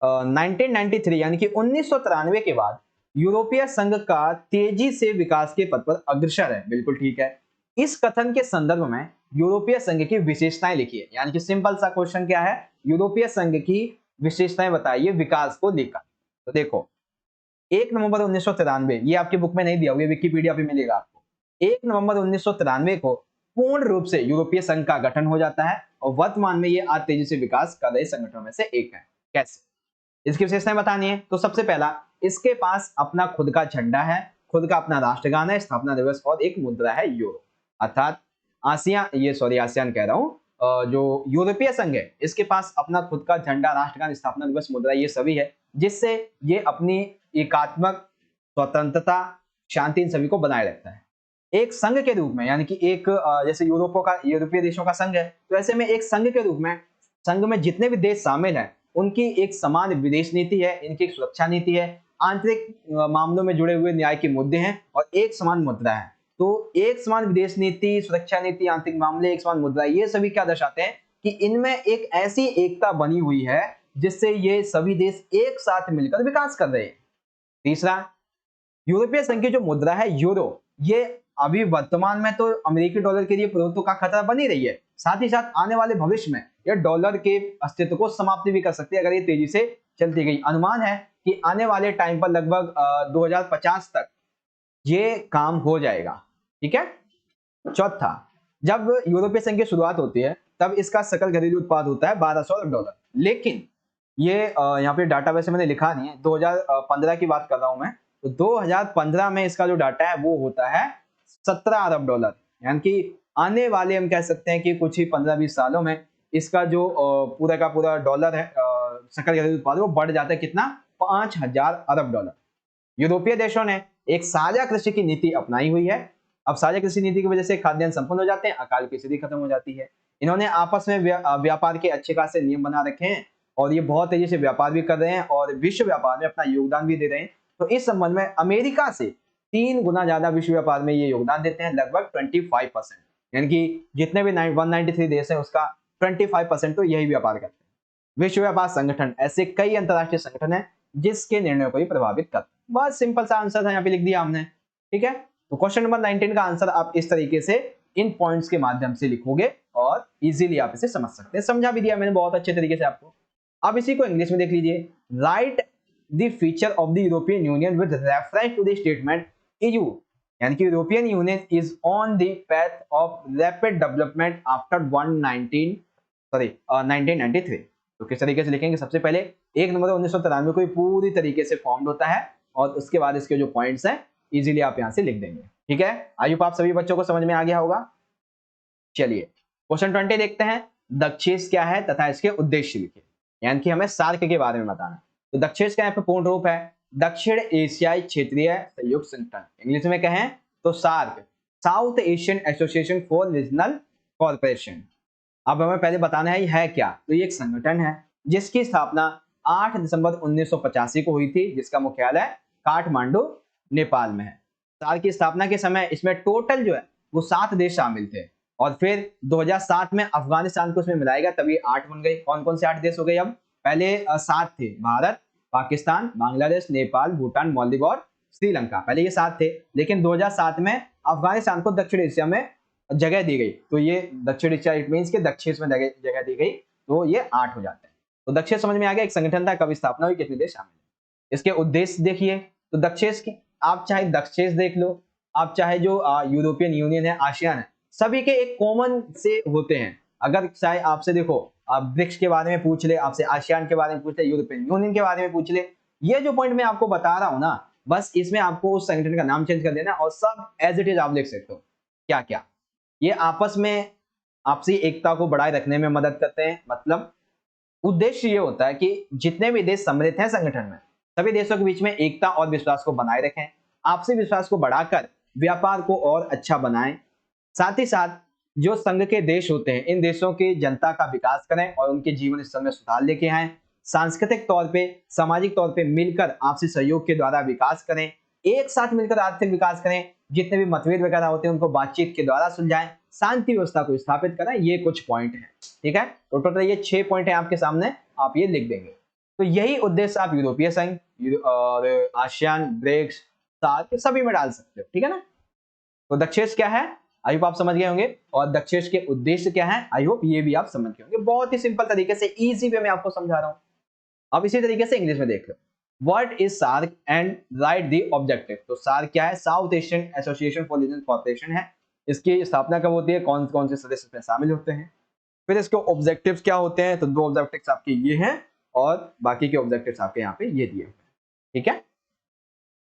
1993 यानी कि 1993 के बाद यूरोपीय संघ का तेजी से विकास के पथ पर अग्रसर है। बिल्कुल ठीक है। इस कथन के संदर्भ में यूरोपीय संघ की विशेषताएं लिखिए, यानी कि सिंपल सा क्वेश्चन क्या है, यूरोपीय संघ की विशेषताएं बताइए विकास को लेकर। तो देखो 1 नवंबर 1993, ये आपकी बुक में नहीं दिया हुआ, विकिपीडिया पे मिलेगा आपको। 1 नवंबर 1993 को पूर्ण रूप से यूरोपीय संघ का गठन हो जाता है, और वर्तमान में ये आज तेजी से विकास कर रहे संगठनों में से एक है। कैसे, इसकी विशेषताएं बतानी है। तो सबसे पहला, इसके पास अपना खुद का झंडा है, खुद का अपना राष्ट्रगान है, स्थापना दिवस और एक मुद्रा है यूरो। अर्थात आसियान कह रहा हूं, जो यूरोपीय संघ है इसके पास अपना खुद का झंडा, राष्ट्रगान, स्थापना दिवस, मुद्रा, ये सभी है, जिससे ये अपनी एकात्मक स्वतंत्रता, शांति, इन सभी को बनाए रखता है। एक संघ के रूप में, यानी कि एक जैसे यूरोपीय देशों का संघ है, तो ऐसे में एक संघ के रूप में संघ में जितने भी देश शामिल हैं उनकी एक समान विदेश नीति है, इनकी एक सुरक्षा नीति है, आंतरिक मामलों में जुड़े हुए न्याय के मुद्दे हैं, और एक समान मुद्रा है। तो एक समान विदेश नीति, सुरक्षा नीति, आंतरिक मामले, एक समान मुद्रा, ये सभी क्या दर्शाते हैं कि इनमें एक ऐसी एकता बनी हुई है जिससे ये सभी देश एक साथ मिलकर विकास कर रहे हैं। तीसरा, यूरोपीय संघ की जो मुद्रा है यूरो, ये अभी वर्तमान में तो अमेरिकी डॉलर के लिए प्रभुत्व का खतरा बनी रही है, साथ ही साथ आने वाले भविष्य में यह डॉलर के अस्तित्व को समाप्ति भी कर सकती है अगर ये तेजी से चलती गई। अनुमान है कि आने वाले टाइम पर लगभग 2050 तक ये काम हो जाएगा। ठीक है। चौथा, जब यूरोपीय संघ की शुरुआत होती है तब इसका सकल घरेलू उत्पाद होता है 1200 अरब डॉलर, लेकिन ये यहाँ पे डाटा वैसे मैंने लिखा नहीं है, 2015 की बात कर रहा हूं मैं, तो 2015 में इसका जो डाटा है वो होता है 17 अरब डॉलर, यानी कि आने वाले हम कह सकते हैं कि कुछ ही 15-20 सालों में इसका जो पूरा का पूरा डॉलर है, सकल घरेलू उत्पाद, वो बढ़ जाता है कितना, 5000 अरब डॉलर। यूरोपीय देशों ने एक साझा कृषि की नीति अपनाई हुई है। अब साझा कृषि नीति की वजह से खाद्यान्न संपन्न हो जाते हैं, अकाल की स्थिति खत्म हो जाती है। इन्होंने आपस में व्यापार के अच्छे खासे नियम बना रखे हैं और ये बहुत तेजी से व्यापार भी कर रहे हैं और विश्व व्यापार में अपना योगदान भी दे रहे हैं। तो इस संबंध में अमेरिका से 3 गुना ज्यादा विश्व व्यापार में ये योगदान देते हैं, लगभग 25%। यानी कि जितने भी 193 देश हैं उसका 25% तो यही व्यापार करते हैं। विश्व व्यापार संगठन ऐसे कई अंतरराष्ट्रीय संगठन है जिसके निर्णयों को ही प्रभावित करता है। बहुत सिंपल सा आंसर था, यहाँ पे लिख दिया हमने। ठीक है, तो क्वेश्चन नंबर 19 का आंसर आप इस तरीके से इन पॉइंट्स के माध्यम से लिखोगे और इजीली आप इसे समझ सकते हैं। समझा भी दिया मैंने बहुत अच्छे तरीके से आपको। अब इसी को इंग्लिश में देख लीजिए। Write the feature of the European Union with reference to the statement EU, यानी कि European Union is on the path of rapid development after 1993। तो किस तरीके से लिखेंगे, सबसे पहले 1 नंबर 1993 को पूरी तरीके से फॉर्म्ड होता है और उसके बाद इसके जो पॉइंट्स हैं इजीली आप यहां से लिख देंगे। ठीक है, आई होप आप सभी बच्चों को समझ में आ गया होगा। चलिए क्वेश्चन 20 देखते हैं। दक्षेस क्या है तथा इसके उद्देश्य लिखिए, यानी कि हमें सार्क के बारे में बताना है। तो दक्षेस का यहाँ पे पूर्ण रूप है दक्षिण एशियाई क्षेत्रीय सहयोग संगठन, इंग्लिश में कहें तो SAARC, South Asian association for regional Corporation. अब हमें पहले बताना है क्या। तो ये एक संगठन है जिसकी स्थापना 8 दिसंबर 1985 को हुई थी, जिसका मुख्यालय काठमांडू नेपाल में है। सार्क की स्थापना के समय इसमें टोटल जो है वो 7 देश शामिल थे और फिर 2007 में अफगानिस्तान को इसमें मिलाया गया, तभी 8 बन गए। कौन कौन से 8 देश हो गए? अब पहले 7 थे, भारत, पाकिस्तान, बांग्लादेश, नेपाल, भूटान, मालदीव और श्रीलंका। पहले ये 7 थे, लेकिन 2007 में अफगानिस्तान को दक्षिण एशिया में जगह दी गई, तो ये दक्षिण एशिया, इट मींस के दक्षेस में जगह दी गई, तो ये 8 हो जाते हैं। तो दक्षेस समझ में आ गया, एक संगठन था, कब स्थापना हुई, कितने देश शामिल है। इसके उद्देश्य देखिए, तो दक्षेस की आप चाहे दक्षेस देख लो, आप चाहे जो यूरोपियन यूनियन है, आसियान है, सभी के एक कॉमन से होते हैं। अगर चाहे आपसे देखो, आप ब्रिक्स के बारे में पूछ ले, आपसे आसियान के बारे में पूछ ले, यूरोपियन यूनियन के बारे में पूछ ले, ये जो पॉइंट मैं आपको बता रहा हूं ना, बस इसमें आपको उस संगठन का नाम चेंज कर देना और सब एज इट इज आप लिख सकते हो। क्या क्या ये आपस में आपसी एकता को बढ़ाए रखने में मदद करते हैं। मतलब उद्देश्य ये होता है कि जितने भी देश सम्मिलित हैं संगठन में, सभी देशों के बीच में एकता और विश्वास को बनाए रखें, आपसी विश्वास को बढ़ाकर व्यापार को और अच्छा बनाएं। साथ ही साथ जो संघ के देश होते हैं, इन देशों की जनता का विकास करें और उनके जीवन स्तर में सुधार लेके आए। सांस्कृतिक तौर पे, सामाजिक तौर पे मिलकर आपसी सहयोग के द्वारा विकास करें, एक साथ मिलकर आर्थिक विकास करें, जितने भी मतभेद वगैरह होते हैं उनको बातचीत के द्वारा सुलझाएं, शांति व्यवस्था को स्थापित करें। ये कुछ पॉइंट हैं। ठीक है, तो टोटल ये 6 पॉइंट है आपके सामने, आप ये लिख देंगे। तो यही उद्देश्य आप यूरोपीय संघ और आसियान, ब्रिक्स, सार्क सभी में डाल सकते हो। ठीक है ना। तो दक्षेस क्या है, आई होप आप समझ गए होंगे, और दक्षेस के उद्देश्य क्या है, आई होप ये भी आप समझ गए होंगे। बहुत ही सिंपल तरीके से, इजी वे में आपको समझा रहा हूं। अब इसी तरीके से इंग्लिश में देख लो, what is SAARC and write the objective. तो सार्क क्या है, south Asian association for regional corporation है। इसकी स्थापना कब होती है, कौन कौन से सदस्य इसमें शामिल होते हैं, फिर इसके ऑब्जेक्टिव्स क्या होते हैं। तो 2 ऑब्जेक्टिव्स आपके ये हैं और बाकी के ऑब्जेक्टिव्स आपके यहाँ पे ये दिए हुए हैं। ठीक है,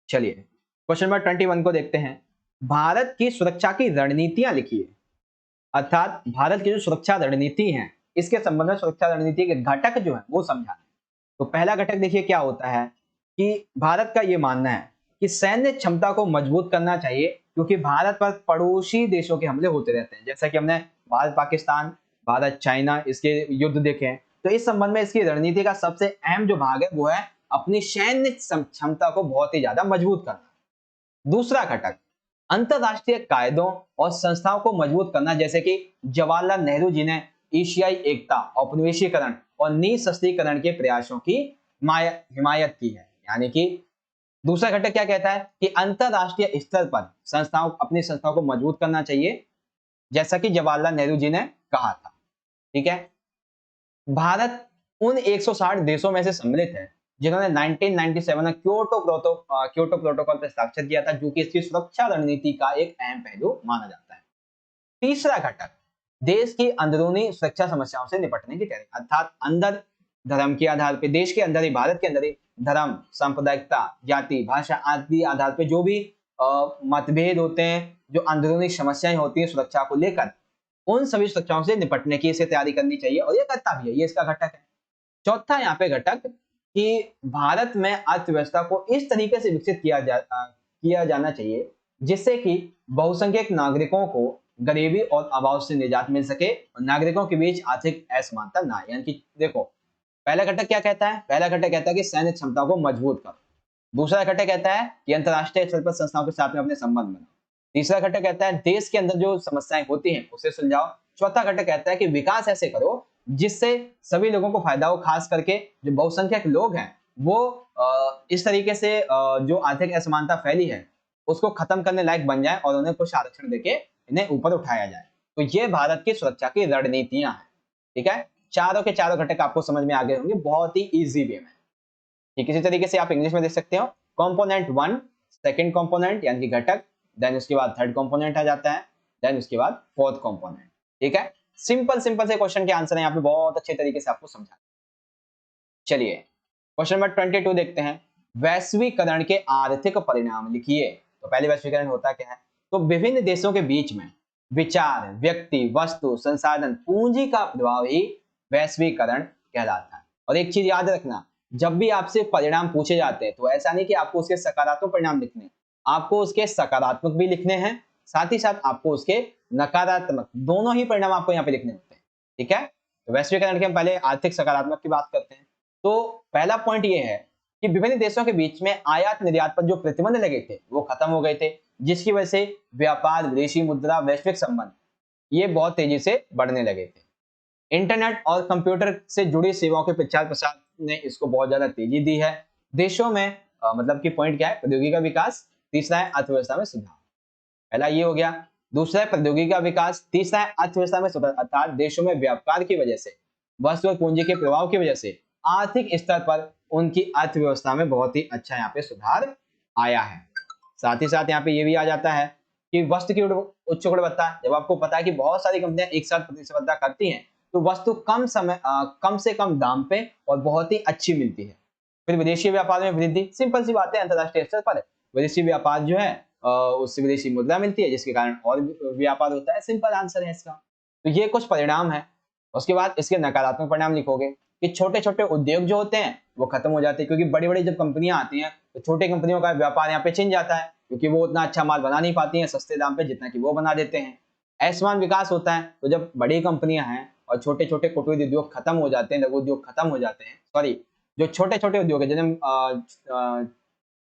चलिए क्वेश्चन नंबर 21 को देखते हैं। भारत की सुरक्षा की रणनीतियां लिखिए, अर्थात भारत की जो सुरक्षा रणनीति है, इसके संबंध में सुरक्षा रणनीति के घटक जो है वो समझाना है। तो पहला घटक देखिए क्या होता है कि भारत का ये मानना है कि सैन्य क्षमता को मजबूत करना चाहिए, क्योंकि भारत पर पड़ोसी देशों के हमले होते रहते हैं। जैसा कि हमने भारत पाकिस्तान, भारत चाइना, इसके युद्ध देखे हैं। तो इस संबंध में इसकी रणनीति का सबसे अहम जो भाग है वो है अपनी सैन्य क्षमता को बहुत ही ज्यादा मजबूत करना। दूसरा घटक अंतरराष्ट्रीय कायदों और संस्थाओं को मजबूत करना, जैसे कि जवाहरलाल नेहरू जी ने एशियाई एकता, औपनिवेशीकरण और निःशस्त्रीकरण के प्रयासों की हिमायत की है। यानी कि दूसरा घटक क्या कहता है कि अंतरराष्ट्रीय स्तर पर अपनी संस्थाओं को मजबूत करना चाहिए, जैसा कि जवाहरलाल नेहरू जी ने कहा था। ठीक है, भारत उन 160 देशों में से सम्मिलित है जिन्होंने 1997 में क्योटो प्रोटोकॉल पर हस्ताक्षर किया था, जो कि इसकी सुरक्षा रणनीति का एक अहम पहलू माना जाता है। तीसरा घटक देश की अंदरूनी सुरक्षा समस्याओं से निपटने की तैयारी, अर्थात अंदर धर्म के आधार पर, देश के अंदर ही, भारत के अंदर ही धर्म, सांप्रदायिकता, जाति, भाषा आदि आधार पर जो भी मतभेद होते हैं, जो अंदरूनी समस्याएं होती हैं सुरक्षा को लेकर, उन सभी सुरक्षाओं से निपटने की इसे तैयारी करनी चाहिए और ये करता भी है, ये इसका घटक है। चौथा यहाँ पे घटक कि भारत में अर्थव्यवस्था को इस तरीके से विकसित किया जाना चाहिए जिससे कि बहुसंख्यक नागरिकों को गरीबी और अभाव से निजात मिल सके और नागरिकों के बीच आर्थिक असमानता ना आए। यानी कि देखो, पहला घटक क्या कहता है? पहला घटक कहता है कि सैन्य क्षमता को मजबूत करो। दूसरा घटक कहता है कि अंतरराष्ट्रीय स्तर पर संस्थाओं के साथ में अपने संबंध बनाओ। तीसरा घटक कहता है देश के अंदर जो समस्याएं होती हैं उसे सुलझाओ। चौथा घटक कहता है कि विकास ऐसे करो जिससे सभी लोगों को फायदा हो, खास करके जो बहुसंख्यक लोग हैं वो इस तरीके से जो आर्थिक असमानता फैली है उसको खत्म करने लायक बन जाए और उन्हें कुछ आरक्षण देके इन्हें ऊपर उठाया जाए। तो ये भारत की सुरक्षा की रणनीतियां हैं। ठीक है, चारों के चारों घटक आपको समझ में आ गए होंगे बहुत ही इजी वे में। ठीक, इसी तरीके से आप इंग्लिश में देख सकते हो, कंपोनेंट 1 सेकंड कंपोनेंट यानी कि घटक, देन उसके बाद थर्ड कंपोनेंट आ जाता है, देन उसके बाद फोर्थ कंपोनेंट। ठीक है, सिंपल सिंपल से क्वेश्चन के आंसर है यहाँ पे बहुत अच्छे तरीके से आपको समझा। चलिए क्वेश्चन नंबर 22 देखते हैं, वैश्वीकरण के आर्थिक परिणाम लिखिए। तो पहले वैश्वीकरण होता क्या है? तो विभिन्न देशों के बीच में विचार, व्यक्ति, वस्तु, संसाधन, पूंजी का प्रभाव ही वैश्वीकरण कहलाता है। और एक चीज याद रखना, जब भी आपसे परिणाम पूछे जाते हैं तो ऐसा नहीं कि आपको उसके सकारात्मक परिणाम लिखने हैं, आपको उसके सकारात्मक भी लिखने हैं, साथ ही साथ आपको उसके नकारात्मक, दोनों ही परिणाम आपको यहाँ पे लिखने होते हैं। ठीक है, तो वैश्वीकरण के हम पहले आर्थिक सकारात्मक की बात करते हैं। तो पहला पॉइंट ये है कि विभिन्न देशों के बीच में आयात निर्यात पर जो प्रतिबंध लगे थे वो खत्म हो गए थे, जिसकी वजह से व्यापार, विदेशी मुद्रा, वैश्विक संबंध ये बहुत तेजी से बढ़ने लगे थे। इंटरनेट और कंप्यूटर से जुड़ी सेवाओं के प्रचार प्रसार ने इसको बहुत ज्यादा तेजी दी है। देशों में मतलब कि पॉइंट क्या है? प्रौद्योगिकी का विकास। तीसरा है अर्थव्यवस्था में सुधार। पहला ये हो गया। दूसरा है प्रौद्योगिकी का विकास। तीसरा है अर्थव्यवस्था में सुधार, अर्थात देशों में व्यापार की वजह से, वस्तु और पूंजी के प्रभाव की वजह से आर्थिक स्तर पर उनकी अर्थव्यवस्था में बहुत ही अच्छा यहाँ पे सुधार आया है। साथ ही साथ यहाँ पे ये भी आ जाता है कि वस्तु की उच्च गुणवत्ता। जब आपको पता है कि बहुत सारी कंपनियां एक साथ प्रतिस्पर्धा करती हैं तो वस्तु कम से कम दाम पे और बहुत ही अच्छी मिलती है। फिर विदेशी व्यापार में वृद्धि, सिंपल सी बात है, अंतरराष्ट्रीय स्तर पर विदेशी व्यापार जो है उससे विदेशी मुद्रा मिलती है जिसके कारण और व्यापार होता है। सिंपल आंसर है इसका। तो ये कुछ परिणाम है। उसके बाद इसके नकारात्मक परिणाम लिखोगे कि छोटे छोटे उद्योग जो होते हैं वो खत्म हो जाते हैं, क्योंकि बड़ी बड़ी जब कंपनियां आती हैं तो छोटी कंपनियों का व्यापार यहाँ पे छिन जाता है, क्योंकि वो उतना अच्छा माल बना नहीं पाती हैं सस्ते दाम पे जितना कि वो बना देते हैं। असमान विकास होता है। तो जब बड़ी कंपनियां हैं और छोटे छोटे कुटीर उद्योग खत्म हो जाते हैं, लघु उद्योग खत्म हो जाते हैं, सॉरी जो छोटे छोटे उद्योग है जिन्हें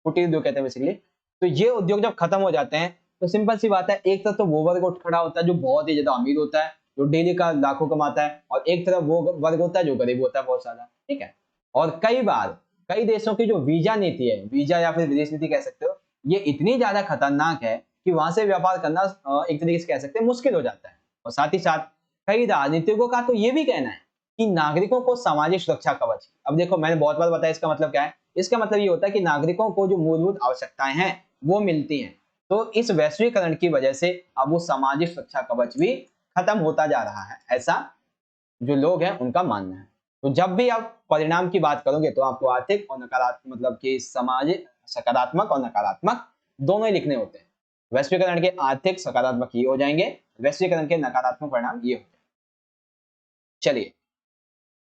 कुटीर उद्योग कहते हैं बेसिकली, तो ये उद्योग जब खत्म हो जाते हैं तो सिंपल सी बात है, एक तरफ तो वो वर्ग उठ खड़ा होता है जो बहुत ही ज्यादा अमीर होता है, जो डेली का लाखों कमाता है, और एक तरफ वो वर्ग होता है जो गरीब होता है बहुत ज्यादा। ठीक है, और कई बार कई देशों की जो वीजा नीति है, वीजा या फिर विदेश नीति कह सकते हो, ये इतनी ज्यादा खतरनाक है कि वहां से व्यापार करना एक तरीके से कह सकते हैं मुश्किल हो जाता है। और साथ ही साथ कई राजनीतिकों का तो ये भी कहना है कि नागरिकों को सामाजिक सुरक्षा कवच। अब देखो, मैंने बहुत बार बताया इसका मतलब क्या है। इसका मतलब ये होता है कि नागरिकों को जो मूलभूत आवश्यकताएं हैं वो मिलती हैं। तो इस वैश्वीकरण की वजह से अब वो सामाजिक सुरक्षा कवच भी खत्म होता जा रहा है, ऐसा जो लोग हैं उनका मानना है। तो जब भी आप परिणाम की बात करोगे तो आपको आर्थिक और नकारात्मक, मतलब कि सामाजिक सकारात्मक और नकारात्मक दोनों ही लिखने होते हैं। वैश्वीकरण के आर्थिक सकारात्मक ये हो जाएंगे, वैश्वीकरण के नकारात्मक परिणाम ये हो जाएंगे। चलिए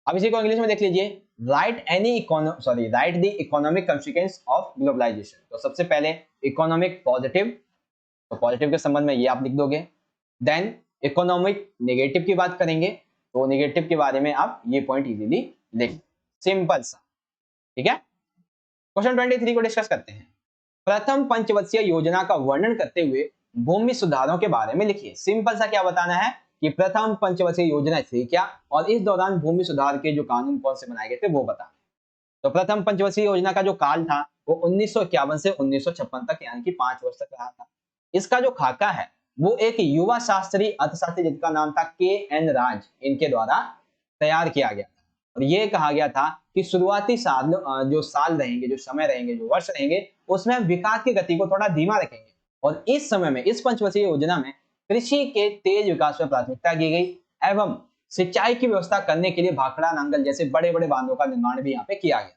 अब इसी को इंग्लिश में देख लीजिए, write the economic consequence of globalisation. तो सबसे पहले इकोनॉमिक पॉजिटिव, तो पॉजिटिव के संबंध में ये आप लिख दोगे। देन इकोनॉमिक नेगेटिव की बात करेंगे तो नेगेटिव के बारे में आप ये पॉइंट इजीली लिख, सिंपल सा। ठीक है, क्वेश्चन 23 को डिस्कस करते हैं। प्रथम पंचवर्षीय योजना का वर्णन करते हुए भूमि सुधारों के बारे में लिखिए। सिंपल सा क्या बताना है कि प्रथम पंचवर्षीय योजना थी क्या, और इस दौरान भूमि सुधार के जो कानून कौन से बनाए गए थे वो बताना। तो प्रथम पंचवर्षीय योजना का जो काल था वो 1951 से 1956 तक, यानी कि 5 वर्ष तक रहा था। इसका जो खाका है वो एक युवा शास्त्री अर्थशास्त्री जिनका नाम था के.एन. राज, इनके द्वारा तैयार किया गया था। और ये कहा गया था कि शुरुआती साल जो साल रहेंगे, जो समय रहेंगे, जो वर्ष रहेंगे, उसमें हम विकास की गति को थोड़ा धीमा रखेंगे। और इस समय में, इस पंचवर्षीय योजना में कृषि के तेज विकास पर प्राथमिकता दी गई एवं सिंचाई की व्यवस्था करने के लिए भाखड़ा नांगल जैसे बड़े बड़े बांधों का निर्माण भी यहाँ पे किया गया।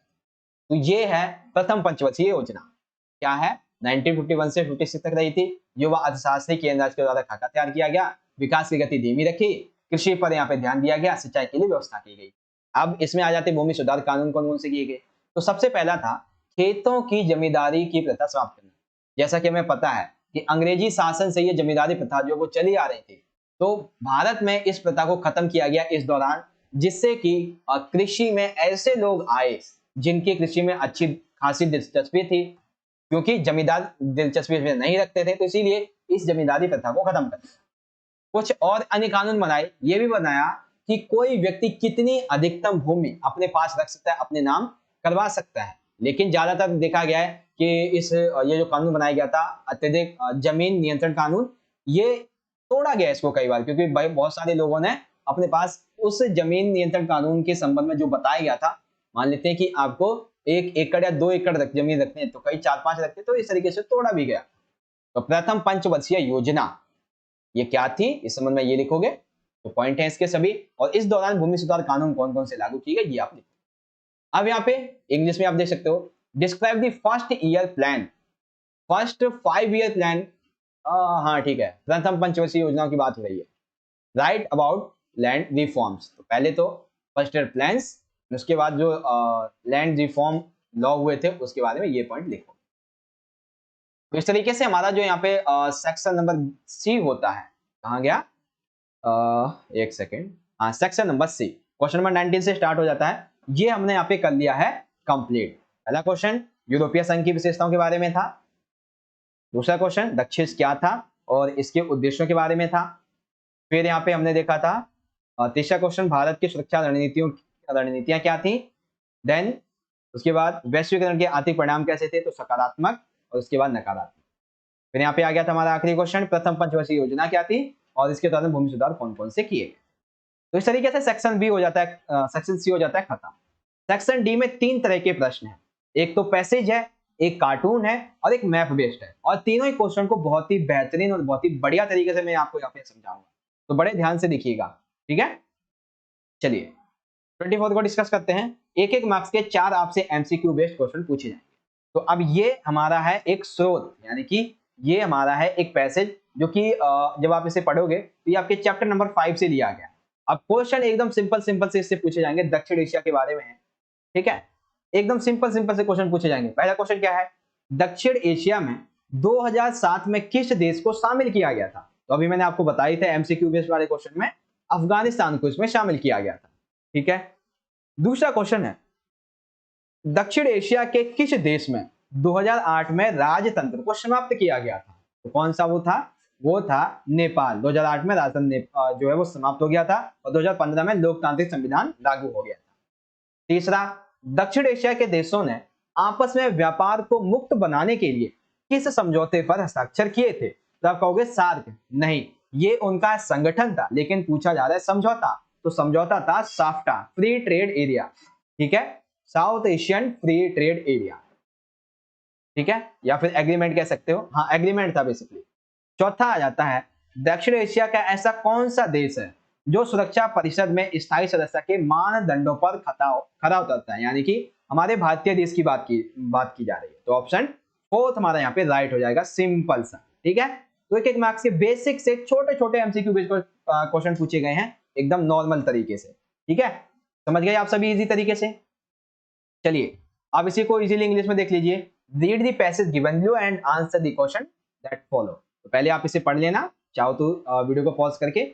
तो ये है प्रथम पंचवर्षीय योजना। क्या है? 1951 से 56 तक रही थी। युवा अर्थशास्त्री के द्वारा खाका तैयार किया गया विकास की गति धीमी रखी, कृषि पर यहाँ पे ध्यान दिया गया, सिंचाई के लिए व्यवस्था की गई। अब इसमें आ जाते भूमि सुधार कानून कौन कौन से किए गए। तो सबसे पहला था खेतों की जमींदारी की प्रथा समाप्त करना। जैसा कि हमें पता है कि अंग्रेजी शासन से ये जमींदारी प्रथा जो वो चली आ रही थी, तो भारत में इस प्रथा को खत्म किया गया इस दौरान, जिससे कि कृषि में ऐसे लोग आए जिनकी कृषि में अच्छी खासी दिलचस्पी थी, क्योंकि जमींदार दिलचस्पी में नहीं रखते थे, तो इसीलिए इस जमींदारी प्रथा को खत्म कर दिया। कुछ और अन्य कानून बनाए, ये भी बनाया कि कोई व्यक्ति कितनी अधिकतम भूमि अपने पास रख सकता है, अपने नाम करवा सकता है। लेकिन ज्यादातर देखा गया है कि ये जो कानून बनाया गया था अत्यधिक जमीन नियंत्रण कानून, ये तोड़ा गया इसको कई बार, क्योंकि भाई बहुत सारे लोगों ने अपने पास उस जमीन नियंत्रण कानून के संबंध में जो बताया गया था, मान लेते हैं कि आपको 1 एकड़ या 2 एकड़ जमीन रखनी है, तो कई 4-5 रखते, तो इस तरीके से तोड़ा भी गया। तो प्रथम पंचवर्षीय योजना ये क्या थी, इस संबंध में ये लिखोगे, तो पॉइंट है इसके सभी। और इस दौरान भूमि सुधार कानून कौन कौन से लागू किए गए ये आप लिखो। अब यहाँ पे इंग्लिश में आप देख सकते हो, describe the first year plan, first 5 year plan. हाँ ठीक है, प्रथम पंचवर्षीय योजनाओं की बात हो रही है। राइट अबाउट लैंड रिफॉर्म्स, तो पहले तो फर्स्ट ईयर प्लान्स, उसके बाद जो लैंड रिफॉर्म लॉ हुए थे उसके बारे में ये पॉइंट लिखो। तो इस तरीके से हमारा जो यहाँ पे सेक्शन नंबर सी होता है, कहाँ गया, एक सेकेंड, हाँ section number C, question number 19 से स्टार्ट हो जाता है, ये हमने यहाँ पे कर लिया है कंप्लीट। पहला क्वेश्चन यूरोपीय संघ की विशेषताओं के बारे में था, दूसरा क्वेश्चन दक्षिण क्या था और इसके उद्देश्यों के बारे में था, फिर यहाँ पे हमने देखा था तीसरा क्वेश्चन भारत की सुरक्षा रणनीतियां क्या थी, देन उसके बाद वैश्वीकरण के आर्थिक परिणाम कैसे थे, तो सकारात्मक, और उसके बाद नकारात्मक। फिर यहाँ पे आ गया था हमारा आखिरी क्वेश्चन, प्रथम पंचवर्षीय योजना क्या थी और इसके दौरान भूमि सुधार कौन कौन से किए गए। तो इस तरीके से सेक्शन बी हो जाता है, सेक्शन सी हो जाता है खत्म। सेक्शन डी में 3 तरह के प्रश्न हैं, एक तो पैसेज है, एक कार्टून है और एक मैप बेस्ड है, और तीनों ही क्वेश्चन को बहुत ही बेहतरीन और बहुत ही बढ़िया तरीके से मैं आपको यहाँ पे समझाऊंगा, तो बड़े ध्यान से देखिएगा, ठीक है। चलिए 24 को डिस्कस करते हैं। एक एक मार्क्स के 4 आपसे एमसीक्यू बेस्ड क्वेश्चन पूछे जाएंगे। तो अब ये हमारा है एक स्रोत, यानी कि ये हमारा है एक पैसेज, जो कि जब आप इसे पढ़ोगे तो ये आपके चैप्टर नंबर 5 से लिया गया। अब क्वेश्चन एकदम सिंपल से इससे पूछे जाएंगे, दक्षिण एशिया के बारे में है, ठीक है, एकदम सिंपल से क्वेश्चन पूछे जाएंगे। पहला क्वेश्चन क्या है, दक्षिण एशिया में 2007 में किस देश को शामिल किया गया था। तो अभी मैंने आपको बताई थे एमसीक्यू बेस्ड वाले क्वेश्चन में अफगानिस्तान को इसमें शामिल किया गया था, ठीक है। दूसरा क्वेश्चन है, दक्षिण एशिया के किस देश में 2008 में राजतंत्र को समाप्त किया गया था। तो कौन सा वो था नेपाल। 2008 में राजतंत्र जो है वो समाप्त हो गया था और 2015 में लोकतांत्रिक संविधान लागू हो गया था। तीसरा, दक्षिण एशिया के देशों ने आपस में व्यापार को मुक्त बनाने के लिए किस समझौते पर हस्ताक्षर किए थे। तो आप कहोगे सार्क, नहीं, ये उनका संगठन था, लेकिन पूछा जा रहा है समझौता, तो समझौता था साफ्टा, फ्री ट्रेड एरिया, ठीक है, south Asian free trade area, ठीक है, या फिर एग्रीमेंट कह सकते हो, हाँ एग्रीमेंट था बेसिकली। चौथा आ जाता है, दक्षिण एशिया का ऐसा कौन सा देश है जो सुरक्षा परिषद में स्थायी सदस्य के मानदंडों पर खरा उतरता है, यानी कि हमारे भारतीय देश की बात की जा रही है। तो ऑप्शन 4 हमारा यहाँ पे राइट हो जाएगा, सिंपल सा, ठीक है। तो एक मार्क्स के बेसिक से छोटे छोटे एमसीक्यू बेस्ड क्वेश्चन पूछे गए हैं एकदम नॉर्मल तरीके से, ठीक है, समझ गए आप सभी इजी तरीके से। चलिए अब इसी को इजीली इंग्लिश में देख लीजिए, read the passage given you and answer the question that follow. तो पहले आप इसे पढ़ लेना, चाहो तो वीडियो को पॉज करके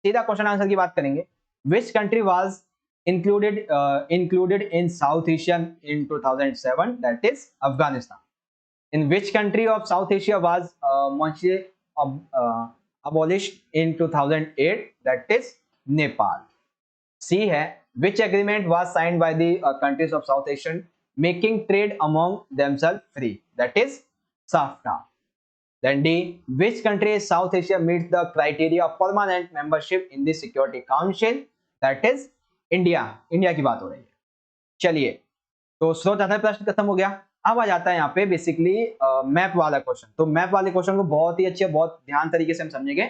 सीधा क्वेश्चन आंसर की बात करेंगे। Which country was included in South Asia in 2007, that is Afghanistan. In which country of South Asia was abolished in 2008, that is Nepal. C है, which agreement was signed by the countries of South Asian making trade among themselves free, that is SAFTA. Then D, which country in South Asia meets the criteria of permanent membership in the Security Council, that is India की बात हो रही है। चलिए तो स्रोत आधार प्रश्न खत्म हो गया। अब आ जाता है यहाँ पे बेसिकली मैप वाला क्वेश्चन। तो मैप वाले क्वेश्चन को बहुत ही अच्छे, बहुत ध्यान तरीके से हम समझेंगे।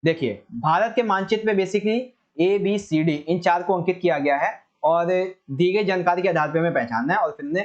देखिए भारत के मानचित्र में बेसिकली ABCD इन 4 को अंकित किया गया है और दी गई जानकारी के आधार पर हमें पहचानना है और फिर हमने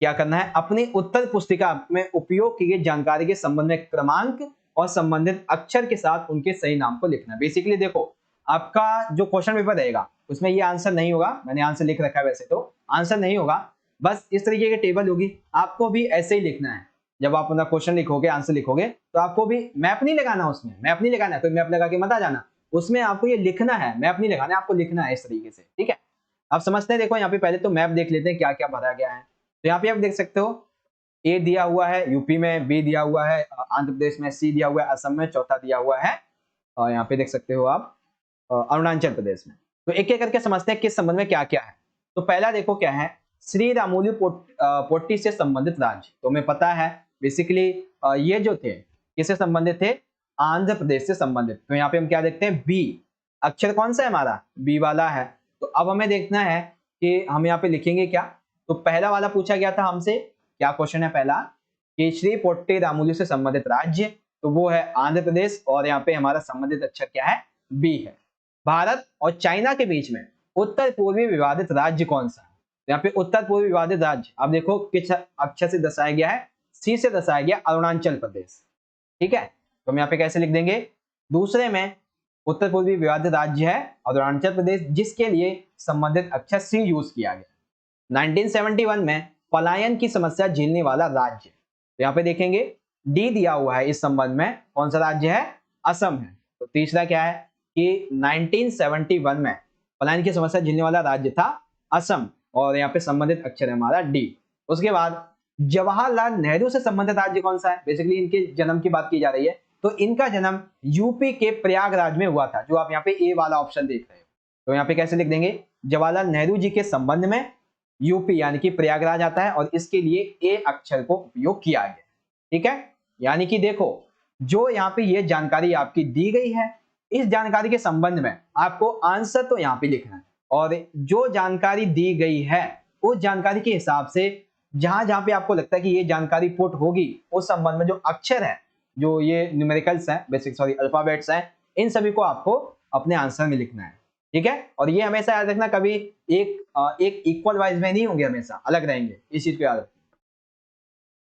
क्या करना है, अपनी उत्तर पुस्तिका में उपयोग की गई जानकारी के संबंध में क्रमांक और संबंधित अक्षर के साथ उनके सही नाम को लिखना। बेसिकली देखो, आपका जो क्वेश्चन पेपर रहेगा उसमें ये आंसर नहीं होगा, मैंने आंसर लिख रखा है, वैसे तो आंसर नहीं होगा, बस इस तरीके की टेबल होगी, आपको भी ऐसे ही लिखना है। जब आप अपना क्वेश्चन लिखोगे, आंसर लिखोगे, तो आपको भी मैप नहीं लगाना, उसमें मैप नहीं लगाना है, कोई मैप लगा के मत आ जाना, उसमें आपको ये लिखना है, मैप नहीं लगाना है, आपको लिखना है इस तरीके से, ठीक है। आप समझते हैं, देखो यहाँ पे पहले तो मैप देख लेते हैं क्या क्या भरा गया है। तो यहाँ पे आप देख सकते हो, ए दिया हुआ है यूपी में, बी दिया हुआ है आंध्र प्रदेश में, सी दिया हुआ है असम में, चौथा दिया हुआ है और यहाँ पे देख सकते हो आप अरुणाचल प्रदेश में। तो एक एक करके समझते हैं किस संबंध में क्या क्या है। तो पहला देखो क्या है, श्री रामुलु पोट्टी से संबंधित राज्य, तो हमें पता है बेसिकली ये जो थे किससे संबंधित थे, आंध्र प्रदेश से संबंधित। तो यहाँ पे हम क्या देखते हैं, बी अक्षर कौन सा है हमारा, बी वाला है। तो अब हमें देखना है कि हम यहाँ पे लिखेंगे क्या। तो पहला वाला पूछा गया था हमसे, क्या क्वेश्चन है पहला, कि श्री पोट्टी रामुलु से संबंधित राज्य, तो वो है आंध्र प्रदेश, और यहाँ पे हमारा संबंधित अक्षर क्या है, बी है। भारत और चाइना के बीच में उत्तर पूर्वी विवादित राज्य कौन सा है, तो यहाँ पे उत्तर पूर्वी विवादित राज्य आप देखो किस अक्षर से दर्शाया गया है, सी से दर्शाया गया, अरुणाचल प्रदेश, ठीक है। तो हम यहाँ पे कैसे लिख देंगे, दूसरे में उत्तर पूर्वी विवादित राज्य है अरुणाचल प्रदेश, जिसके लिए संबंधित अक्षर सी यूज किया गया। 1971 में पलायन की समस्या झेलने वाला राज्य, तो यहाँ पे देखेंगे डी दिया हुआ है इस संबंध में, कौन सा राज्य है, असम है। तो तीसरा क्या है कि 1971 में पलायन की समस्या झेलने वाला राज्य था असम, और यहाँ पे संबंधित अक्षर है हमारा डी। उसके बाद जवाहरलाल नेहरू से संबंधित राज्य कौन सा है, बेसिकली इनके जन्म की बात की जा रही है, तो इनका जन्म यूपी के प्रयागराज में हुआ था, जो आप यहाँ पे ए वाला ऑप्शन देख रहे हो। तो यहाँ पे कैसे लिख देंगे, जवाहरलाल नेहरू जी के संबंध में यूपी यानी कि प्रयागराज आता है, और इसके लिए ए अक्षर को उपयोग किया गया, ठीक है। यानी कि देखो, जो यहाँ पे ये जानकारी आपकी दी गई है, इस जानकारी के संबंध में आपको आंसर तो यहाँ पे लिखना है, और जो जानकारी दी गई है उस जानकारी के हिसाब से जहां जहां पे आपको लगता है कि ये जानकारी पुट होगी, उस संबंध में जो अक्षर है, जो ये न्यूमेरिकल्स हैं, अल्फाबेट्स हैं, इन सभी को आपको अपने आंसर में लिखना है, ठीक है। और ये हमेशा याद रखना, कभी एक इक्वल वाइज में नहीं होंगे, हमेशा अलग रहेंगे, इस चीज को याद रखना।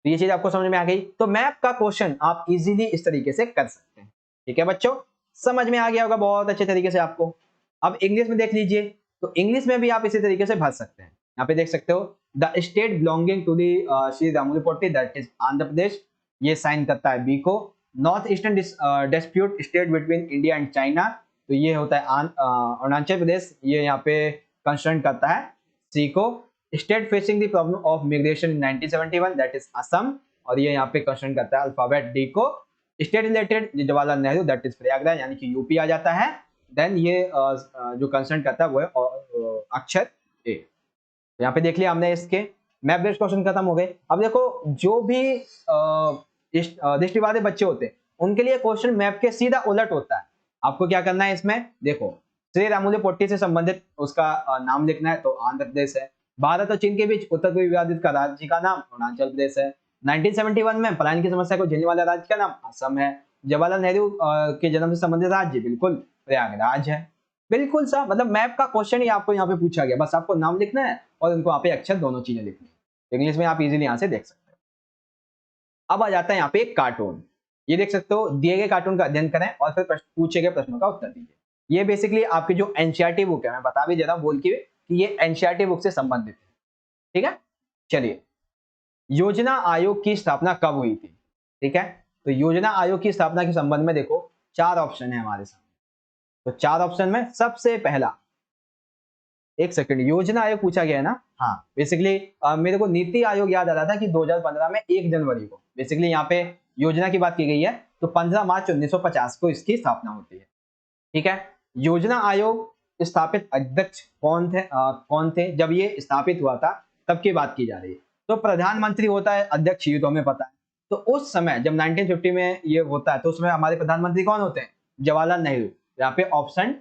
तो ये चीज आपको समझ में आ गई। तो मैप का क्वेश्चन आप इजीली इस तरीके से कर सकते हैं, ठीक है बच्चों, समझ में आ गया होगा बहुत अच्छे तरीके से आपको। अब इंग्लिश में देख लीजिए, तो इंग्लिश में भी आप इसी तरीके से भर सकते हैं। यहाँ पे देख सकते हो, the state belonging to the Shri Ramulu Potti, that is Andhra Pradesh, ये साइन करता है बी को। North eastern dispute state between India and China, तो ये होता है अरुणाचल प्रदेश, ये यहाँ पे कंसर्न करता है सी को। State facing the problem of migration in 1971, that is Assam, और ये यहाँ पे कंसर्न करता है अल्फाबेट डी को। State related Jawaharlal Nehru, that is Prayagraj, यानी कि यूपी आ जाता है। देन ये जो कंसर्न करता है वो है अक्षर ए। यहाँ पे देख लिया हमने, इसके मैप बेस्ड क्वेश्चन खत्म हो गए। अब देखो, जो भी दृष्टिबाधित बच्चे होते हैं उनके लिए क्वेश्चन मैप के सीधा उलट होता है। आपको क्या करना है इसमें, देखो, श्री रामुलु पोट्टी से संबंधित उसका नाम लिखना है, तो आंध्र प्रदेश है। भारत और चीन के बीच उत्तर पूर्वी विवादित का राज्य का नाम अरुणाचल प्रदेश है। 1971 में पलायन की समस्या को झेलने वाला राज्य का नाम असम है। जवाहरलाल नेहरू के जन्म से संबंधित राज्य बिल्कुल प्रयागराज है। बिल्कुल सा, मतलब मैप का क्वेश्चन ही आपको यहाँ पे पूछा गया, बस आपको नाम लिखना है और उनको यहाँ पे अक्षर दोनों चीजें लिखनी है। इंग्लिश में आप इजीली यहाँ से देख सकते हो। अब आ जाता है यहाँ पे एक कार्टून, ये देख सकते हो, दिए गए कार्टून का अध्ययन करें और फिर पूछे गए प्रश्नों का उत्तर दीजिए। ये बेसिकली आपकी जो एनसीईआरटी बुक है, मैं बता भी दे रहा हूँ बोल के कि ये एनसीईआरटी बुक से संबंधित है, ठीक है। चलिए, योजना आयोग की स्थापना कब हुई थी, ठीक है। तो योजना आयोग की स्थापना के संबंध में देखो 4 ऑप्शन है हमारे सामने। तो 4 ऑप्शन में सबसे पहला, एक सेकंड, योजना आयोग पूछा गया है ना, हाँ, बेसिकली मेरे को नीति आयोग याद आ रहा था कि 2015 में 1 जनवरी को बेसिकली यहाँ पे योजना की बात की गई है, तो 15 मार्च 1950 को इसकी स्थापना होती है, ठीक है। योजना आयोग स्थापित अध्यक्ष कौन थे जब ये स्थापित हुआ था, तब की बात की जा रही है। तो प्रधानमंत्री होता है अध्यक्ष, ये तो हमें पता है। तो उस समय जब 1950 में ये होता है, तो उसमें हमारे प्रधानमंत्री कौन होते हैं, जवाहरलाल नेहरू। यहाँ पे ऑप्शन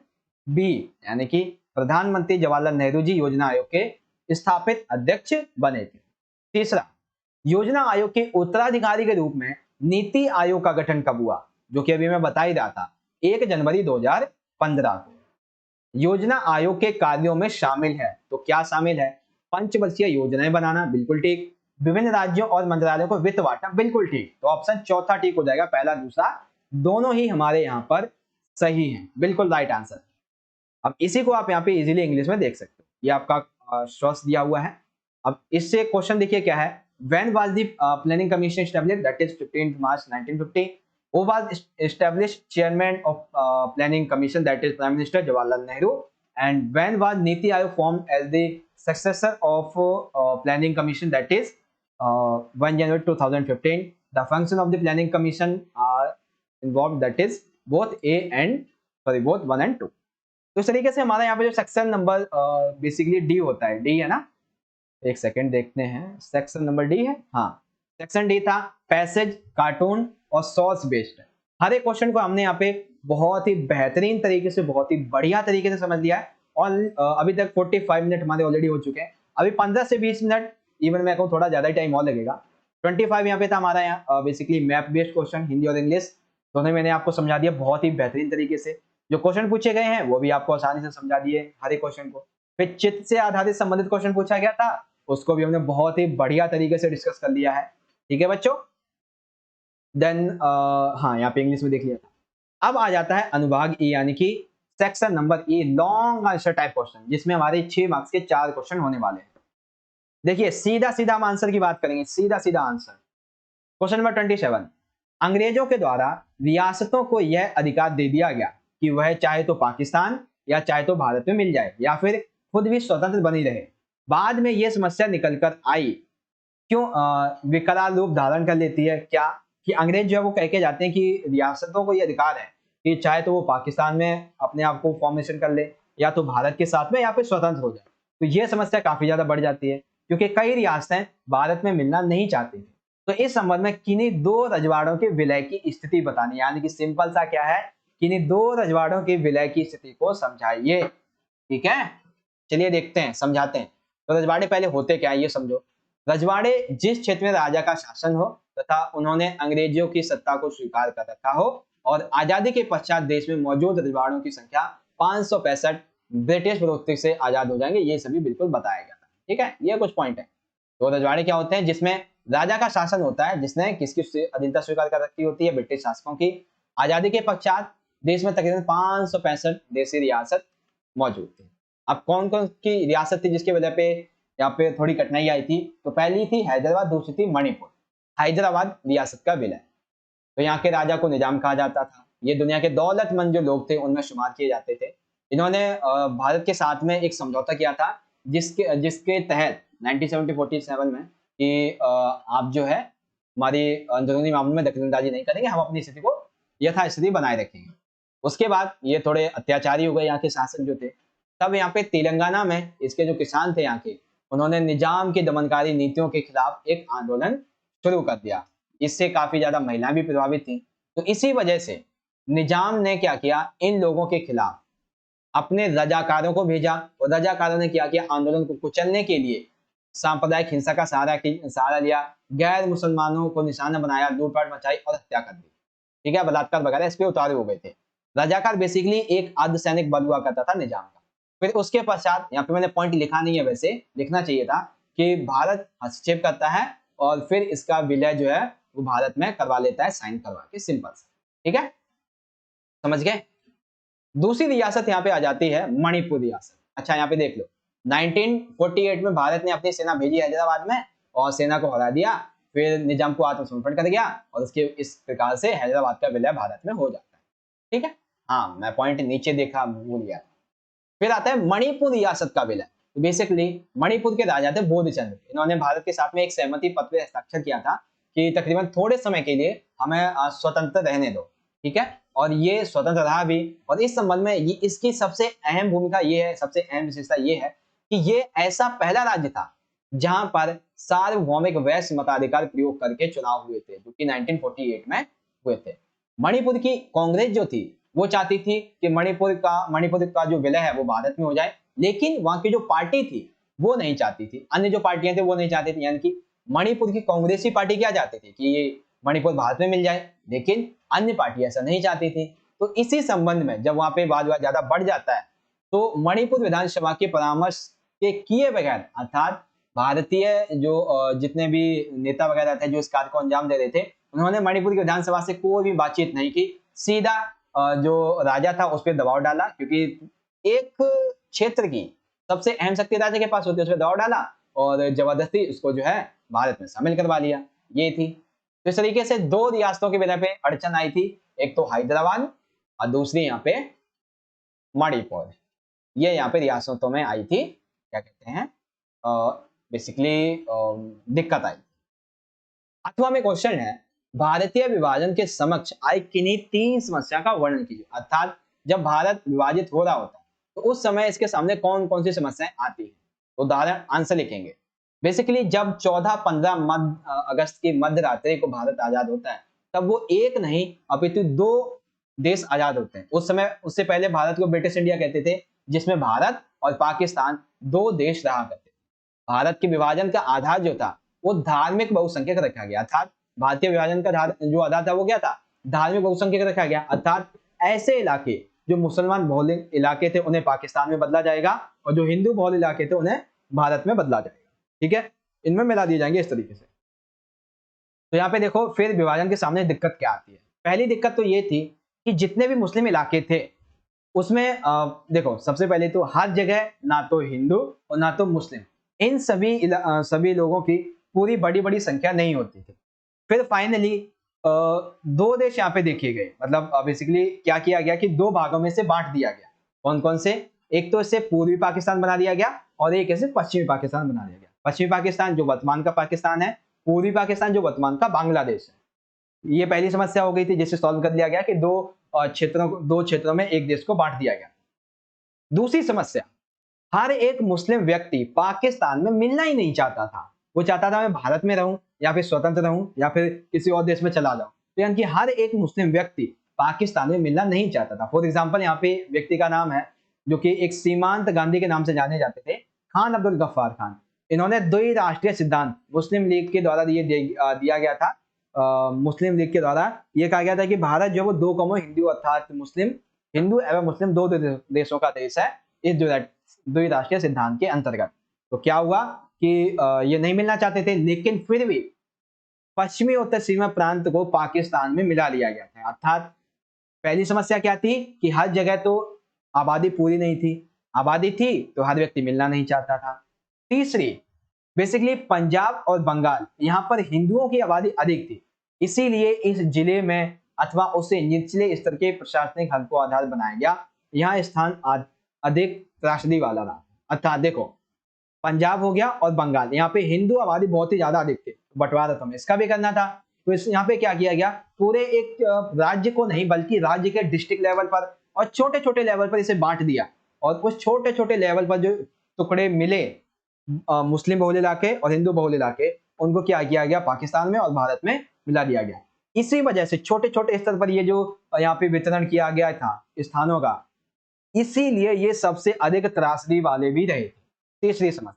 बी, यानी कि प्रधानमंत्री जवाहरलाल नेहरू जी योजना आयोग के स्थापित अध्यक्ष बने थे। तीसरा, योजना आयोग के उत्तराधिकारी के रूप में नीति आयोग का गठन कब हुआ, जो कि अभी मैं बता ही रहा था, 1 जनवरी 2015 को। योजना आयोग के कार्यों में शामिल है, तो क्या शामिल है, पंचवर्षीय योजनाएं बनाना, बिल्कुल ठीक। विभिन्न राज्यों और मंत्रालयों को वित्त बांटना, बिल्कुल ठीक। तो ऑप्शन चौथा ठीक हो जाएगा, पहला दूसरा दोनों ही हमारे यहाँ पर सही हैं, बिल्कुल राइट आंसर। अब इसी को आप यहाँ पे इजीली इंग्लिश में देख सकते हो, ये आपका सोर्स दिया हुआ है। अब इससे क्वेश्चन देखिए क्या है, when was the planning commission established, that is 15 March 1950। Who was established chairman of planning commission, that is Prime Minister Jawaharlal Nehru, and when was Niti Aayog formed as the successor of planning commission, that is 1 January 2015. The function of the planning commission are involved, that is both both 1 and 2। तो इस तरीके से हमारा यहाँ पे जो सेक्शन नंबर बेसिकली डी होता है, डी है ना, एक सेकंड देखते हैं, सेक्शन नंबर डी है, हाँ सेक्शन डी था, पैसेज, कार्टून और सोर्स बेस्ड। हर एक क्वेश्चन को हमने यहाँ पे बहुत ही बेहतरीन तरीके से, बहुत ही बढ़िया तरीके से समझ लिया है। और अभी तक 45 मिनट हमारे ऑलरेडी हो चुके हैं, अभी 15 से 20 मिनट, इवन मैं कहूँ थोड़ा ज्यादा टाइम और लगेगा। 25 यहाँ पे था हमारा, यहाँ basically map based question, Hindi और इंग्लिश दोनों मैंने आपको समझा दिया बहुत ही बेहतरीन तरीके से। जो क्वेश्चन पूछे गए हैं वो भी आपको आसानी से समझा दिए हर एक क्वेश्चन को। फिर चित्र से आधारित संबंधित क्वेश्चन पूछा गया था, उसको भी हमने बहुत ही बढ़िया तरीके से डिस्कस कर लिया है। ठीक है बच्चों, देन हाँ यहाँ पे इंग्लिश में देख लिया था। अब आ जाता है अनुभाग ई यानी कि सेक्शन नंबर ई, लॉन्ग आंसर टाइप क्वेश्चन, जिसमें हमारे 6 मार्क्स के 4 क्वेश्चन होने वाले हैं। देखिए सीधा सीधा हम आंसर की बात करेंगे, सीधा सीधा आंसर। क्वेश्चन नंबर 27, अंग्रेजों के द्वारा रियासतों को यह अधिकार दे दिया गया कि वह चाहे तो पाकिस्तान या चाहे तो भारत में मिल जाए या फिर खुद भी स्वतंत्र बनी रहे। बाद में यह समस्या निकल कर आई, क्यों विकराल रूप धारण कर लेती है, क्या कि अंग्रेज जो है वो कह के जाते हैं कि रियासतों को ये अधिकार है कि चाहे तो वो पाकिस्तान में अपने आप को फॉर्मेशन कर ले या तो भारत के साथ में या फिर स्वतंत्र हो जाए। तो ये समस्या काफी ज्यादा बढ़ जाती है क्योंकि कई रियासतें भारत में मिलना नहीं चाहती थी। तो इस संबंध में किन्हीं 2 रजवाड़ों के विलय की स्थिति बतानी, यानी कि सिंपल सा क्या है, किन्हीं 2 रजवाड़ों के विलय की स्थिति को समझाइए। ठीक है, चलिए देखते हैं, समझाते हैं। तो रजवाड़े पहले होते क्या है ये समझो। रजवाड़े जिस क्षेत्र में राजा का शासन हो तथा उन्होंने अंग्रेजों की सत्ता को स्वीकार कर रखा हो और आजादी के पश्चात देश में मौजूद रजवाड़ों की संख्या 565 ब्रिटिश प्रवृत्ति से आजाद हो जाएंगे, ये सभी बिल्कुल बताया गया था। ठीक है, ये कुछ पॉइंट है। तो रजवाड़े क्या होते हैं, जिसमें राजा का शासन होता है, जिसने किसकी अधीनता स्वीकार कर रखी होती है, ब्रिटिश शासकों की। आजादी के पश्चात देश में तकरीबन 565 देशी रियासत मौजूद थी। अब कौन कौन की रियासत थी जिसकी वजह पे यहाँ पे थोड़ी कठिनाई आई थी, तो पहली थी हैदराबाद, दूसरी थी मणिपुर। हैदराबाद रियासत का विलय, तो यहाँ के राजा को निजाम कहा जाता था। ये दुनिया के दौलतमंद जो लोग थे उनमें शुमार किए जाते थे। इन्होंने भारत के साथ में एक समझौता किया था जिसके जिसके तहत 1947 में कि आप जो है हमारी अंदरूनी मामलों में दखलंदाजी नहीं करेंगे, हम अपनी स्थिति को यथास्थिति बनाए रखेंगे। उसके बाद ये थोड़े अत्याचारी हो गए यहाँ के शासक जो थे। तब यहाँ पे तेलंगाना में इसके जो किसान थे यहाँ के, उन्होंने निजाम की दमनकारी नीतियों के खिलाफ एक आंदोलन शुरू कर दिया। इससे काफी ज्यादा महिलाएं भी प्रभावित थी। तो इसी वजह से निजाम ने क्या किया, इन लोगों के खिलाफ अपने रजाकारों को भेजा और रजाकारों ने क्या किया, आंदोलन को कुचलने के लिए सांप्रदायिक हिंसा का सहारा लिया, गैर मुसलमानों को निशाना बनाया, लूटपाट मचाई और हत्या कर दी। ठीक है, बलात्कार वगैरह इस पे उतारे हो गए थे। रजाकार बेसिकली एक अर्धसैनिक बल हुआ करता था निजाम का। फिर उसके पश्चात, यहाँ पे मैंने पॉइंट लिखा नहीं है, वैसे लिखना चाहिए था कि भारत हस्तक्षेप करता है और फिर इसका विलय जो है वो भारत में करवा लेता है, साइन करवा के, सिंपल सा। ठीक है, समझ गए। दूसरी रियासत यहाँ पे आ जाती है मणिपुर रियासत। अच्छा यहाँ पे देख लो, 1948 में भारत ने अपनी सेना भेजी हैदराबाद में और सेना को हरा दिया, फिर निजाम को आत्मसमर्पण कर गया और उसके इस प्रकार से हैदराबाद का विलय भारत में हो जाता है। ठीक है, हाँ मैं पॉइंट नीचे देखा, भूल गया। फिर आता है मणिपुर रियासत का विलय। तो बेसिकली मणिपुर के राजा थे बोधचंद्र। इन्होंने भारत के साथ में एक सहमति पत्र पे हस्ताक्षर किया था कि तकरीबन थोड़े समय के लिए हमें स्वतंत्र रहने दो। ठीक है, और ये स्वतंत्र रहा भी। और इस संबंध में ये इसकी सबसे अहम भूमिका ये है, सबसे अहम विशेषता ये है कि ये ऐसा पहला राज्य था जहां पर सार्वभौमिक वैश्य मताधिकार प्रयोग करके चुनाव हुए थे, जो कि 1948 में हुए थे। मणिपुर की कांग्रेस जो थी वो चाहती थी कि मणिपुर का जो विलय है वो भारत में हो जाए, लेकिन वहां की जो पार्टी थी वो नहीं चाहती थी, अन्य जो पार्टियां थी वो नहीं चाहती थी। यानी कि मणिपुर की कांग्रेसी पार्टी क्या चाहती थी कि ये मणिपुर भारत में मिल जाए, लेकिन अन्य पार्टी ऐसा नहीं चाहती थी। तो इसी संबंध में जब वहां पे वाद ज्यादा बढ़ जाता है तो मणिपुर विधानसभा के परामर्श के किए बगैर, अर्थात भारतीय जो जितने भी नेता वगैरह थे जो इस कार्य को अंजाम दे रहे थे, उन्होंने मणिपुर की विधानसभा से कोई भी बातचीत नहीं की, सीधा जो राजा था उस पर दबाव डाला, क्योंकि एक क्षेत्र की सबसे अहम शक्ति राजा के पास होती है, उस पर दबाव डाला और जबरदस्ती उसको जो है भारत में शामिल करवा लिया। ये थी। तो इस तरीके से दो रियासतों की बिना पे अड़चन आई थी, एक तो हैदराबाद और दूसरी यहाँ पे मणिपुर। ये यहाँ पे रियासतों में आई थी, क्या कहते हैं, बेसिकली दिक्कत आई। 8वां में क्वेश्चन है, भारतीय विभाजन के समक्ष आई किन्हीं 3 समस्या का वर्णन कीजिए। अर्थात जब भारत विभाजित हो रहा होता है तो उस समय इसके सामने कौन कौन सी समस्याएं आती हैं। उदाहरण आंसर लिखेंगे। बेसिकली जब 14-15 अगस्त की मध्य रात्रि को भारत आजाद होता है, तब वो एक नहीं अपितु 2 देश आजाद होते हैं। उस समय, उससे पहले भारत को ब्रिटिश इंडिया कहते थे, जिसमें भारत और पाकिस्तान 2 देश रहा करते थे। भारत के विभाजन का आधार जो था वो धार्मिक बहुसंख्यक रखा गया, अर्थात भारतीय विभाजन का जो आधार था वो क्या था, धार्मिक बहुसंख्यक रखा गया। अर्थात ऐसे इलाके जो मुसलमान बहुल इलाके थे उन्हें पाकिस्तान में बदला जाएगा और जो हिंदू बहुल इलाके थे उन्हें भारत में बदला जाएगा। ठीक है, इनमें मिला दिए जाएंगे इस तरीके से। तो यहाँ पे देखो फिर विभाजन के सामने दिक्कत क्या आती है। पहली दिक्कत तो ये थी कि जितने भी मुस्लिम इलाके थे उसमें देखो सबसे पहले तो हर जगह ना तो हिंदू और ना तो मुस्लिम, इन सभी लोगों की पूरी बड़ी बड़ी संख्या नहीं होती थी। फिर फाइनली 2 देश यहाँ पे देखे गए, मतलब बेसिकली क्या किया गया कि 2 भागों में से बांट दिया गया। कौन कौन से, एक तो इसे पूर्वी पाकिस्तान बना दिया गया और एक इसे पश्चिमी पाकिस्तान बना दिया गया। पश्चिमी पाकिस्तान जो वर्तमान का पाकिस्तान है, पूर्वी पाकिस्तान जो वर्तमान का बांग्लादेश है। ये पहली समस्या हो गई थी जिसे सॉल्व कर लिया गया कि 2 क्षेत्रों में एक देश को बांट दिया गया। दूसरी समस्या, हर एक मुस्लिम व्यक्ति पाकिस्तान में मिलना ही नहीं चाहता था। वो चाहता था मैं भारत में रहूं या फिर स्वतंत्र रहूं या फिर किसी और देश में चला जाऊं। तो यानी कि हर एक मुस्लिम व्यक्ति पाकिस्तान में मिलना नहीं चाहता था। फॉर एग्जांपल यहाँ पे व्यक्ति का नाम है जो कि एक सीमांत गांधी के नाम से जाने जाते थे, खान अब्दुल गफ्फार खान। इन्होंने द्विराष्ट्रीय सिद्धांत मुस्लिम लीग के द्वारा दिया गया था। मुस्लिम लीग के द्वारा ये कहा गया था कि भारत जो वो 2 कौमों हिंदू अर्थात मुस्लिम, हिंदू एवं मुस्लिम 2 देशों का देश है इस द्विराष्ट्रीय सिद्धांत के अंतर्गत। तो क्या हुआ कि ये नहीं मिलना चाहते थे, लेकिन फिर भी पश्चिमी उत्तर सीमा प्रांत को पाकिस्तान में मिला लिया गया था। अर्थात पहली समस्या क्या थी कि हर जगह तो आबादी पूरी नहीं थी, आबादी थी तो हर व्यक्ति मिलना नहीं चाहता था। तीसरी, बेसिकली पंजाब और बंगाल यहाँ पर हिंदुओं की आबादी अधिक थी, इसीलिए इस जिले में अथवा उसे निचले स्तर के प्रशासनिक हद को आधार बनाया गया। यहाँ स्थान अधिक त्रासदी वाला रहा। अर्थात देखो पंजाब हो गया और बंगाल, यहाँ पे हिंदू आबादी बहुत ही ज्यादा अधिक थे, बंटवारा तो हमें इसका भी करना था। तो इस यहाँ पे क्या किया गया, पूरे एक राज्य को नहीं बल्कि राज्य के डिस्ट्रिक्ट लेवल पर और छोटे छोटे लेवल पर इसे बांट दिया। और उस छोटे छोटे लेवल पर जो टुकड़े मिले मुस्लिम बहुल इलाके और हिंदू बहुल इलाके, उनको क्या किया गया, पाकिस्तान में और भारत में मिला दिया गया। इसी वजह से छोटे छोटे स्तर पर ये जो यहाँ पे वितरण किया गया था स्थानों का, इसीलिए ये सबसे अधिक त्रासदी वाले भी रहे थे। तीसरी समस्या।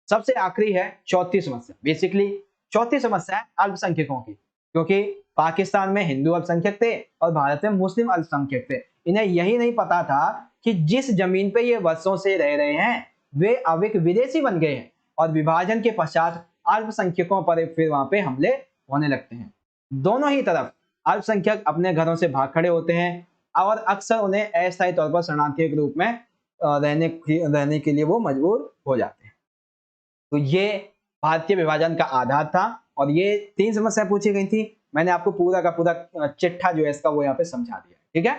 सबसे आखिरी है चौथी समस्या। बेसिकली चौथी समस्या है अल्पसंख्यकों की, क्योंकि पाकिस्तान में हिंदू अल्पसंख्यक थे और भारत में मुस्लिम अल्पसंख्यक थे। इन्हें यही नहीं पता था कि जिस जमीन पे ये वर्षों से रह रहे हैं वे अब एक विदेशी बन गए हैं और विभाजन के पश्चात अल्पसंख्यकों पर फिर वहां पे हमले होने लगते हैं। दोनों ही तरफ अल्पसंख्यक अपने घरों से भाग खड़े होते हैं और अक्सर उन्हें अस्थायी तौर पर शरणार्थियों के रूप में रहने के लिए वो मजबूर हो जाते हैं। तो ये भारतीय विभाजन का आधार था और ये 3 समस्या पूछी गई थी। मैंने आपको पूरा का पूरा चिट्ठा जो है इसका वो यहाँ पे समझा दिया। ठीक है,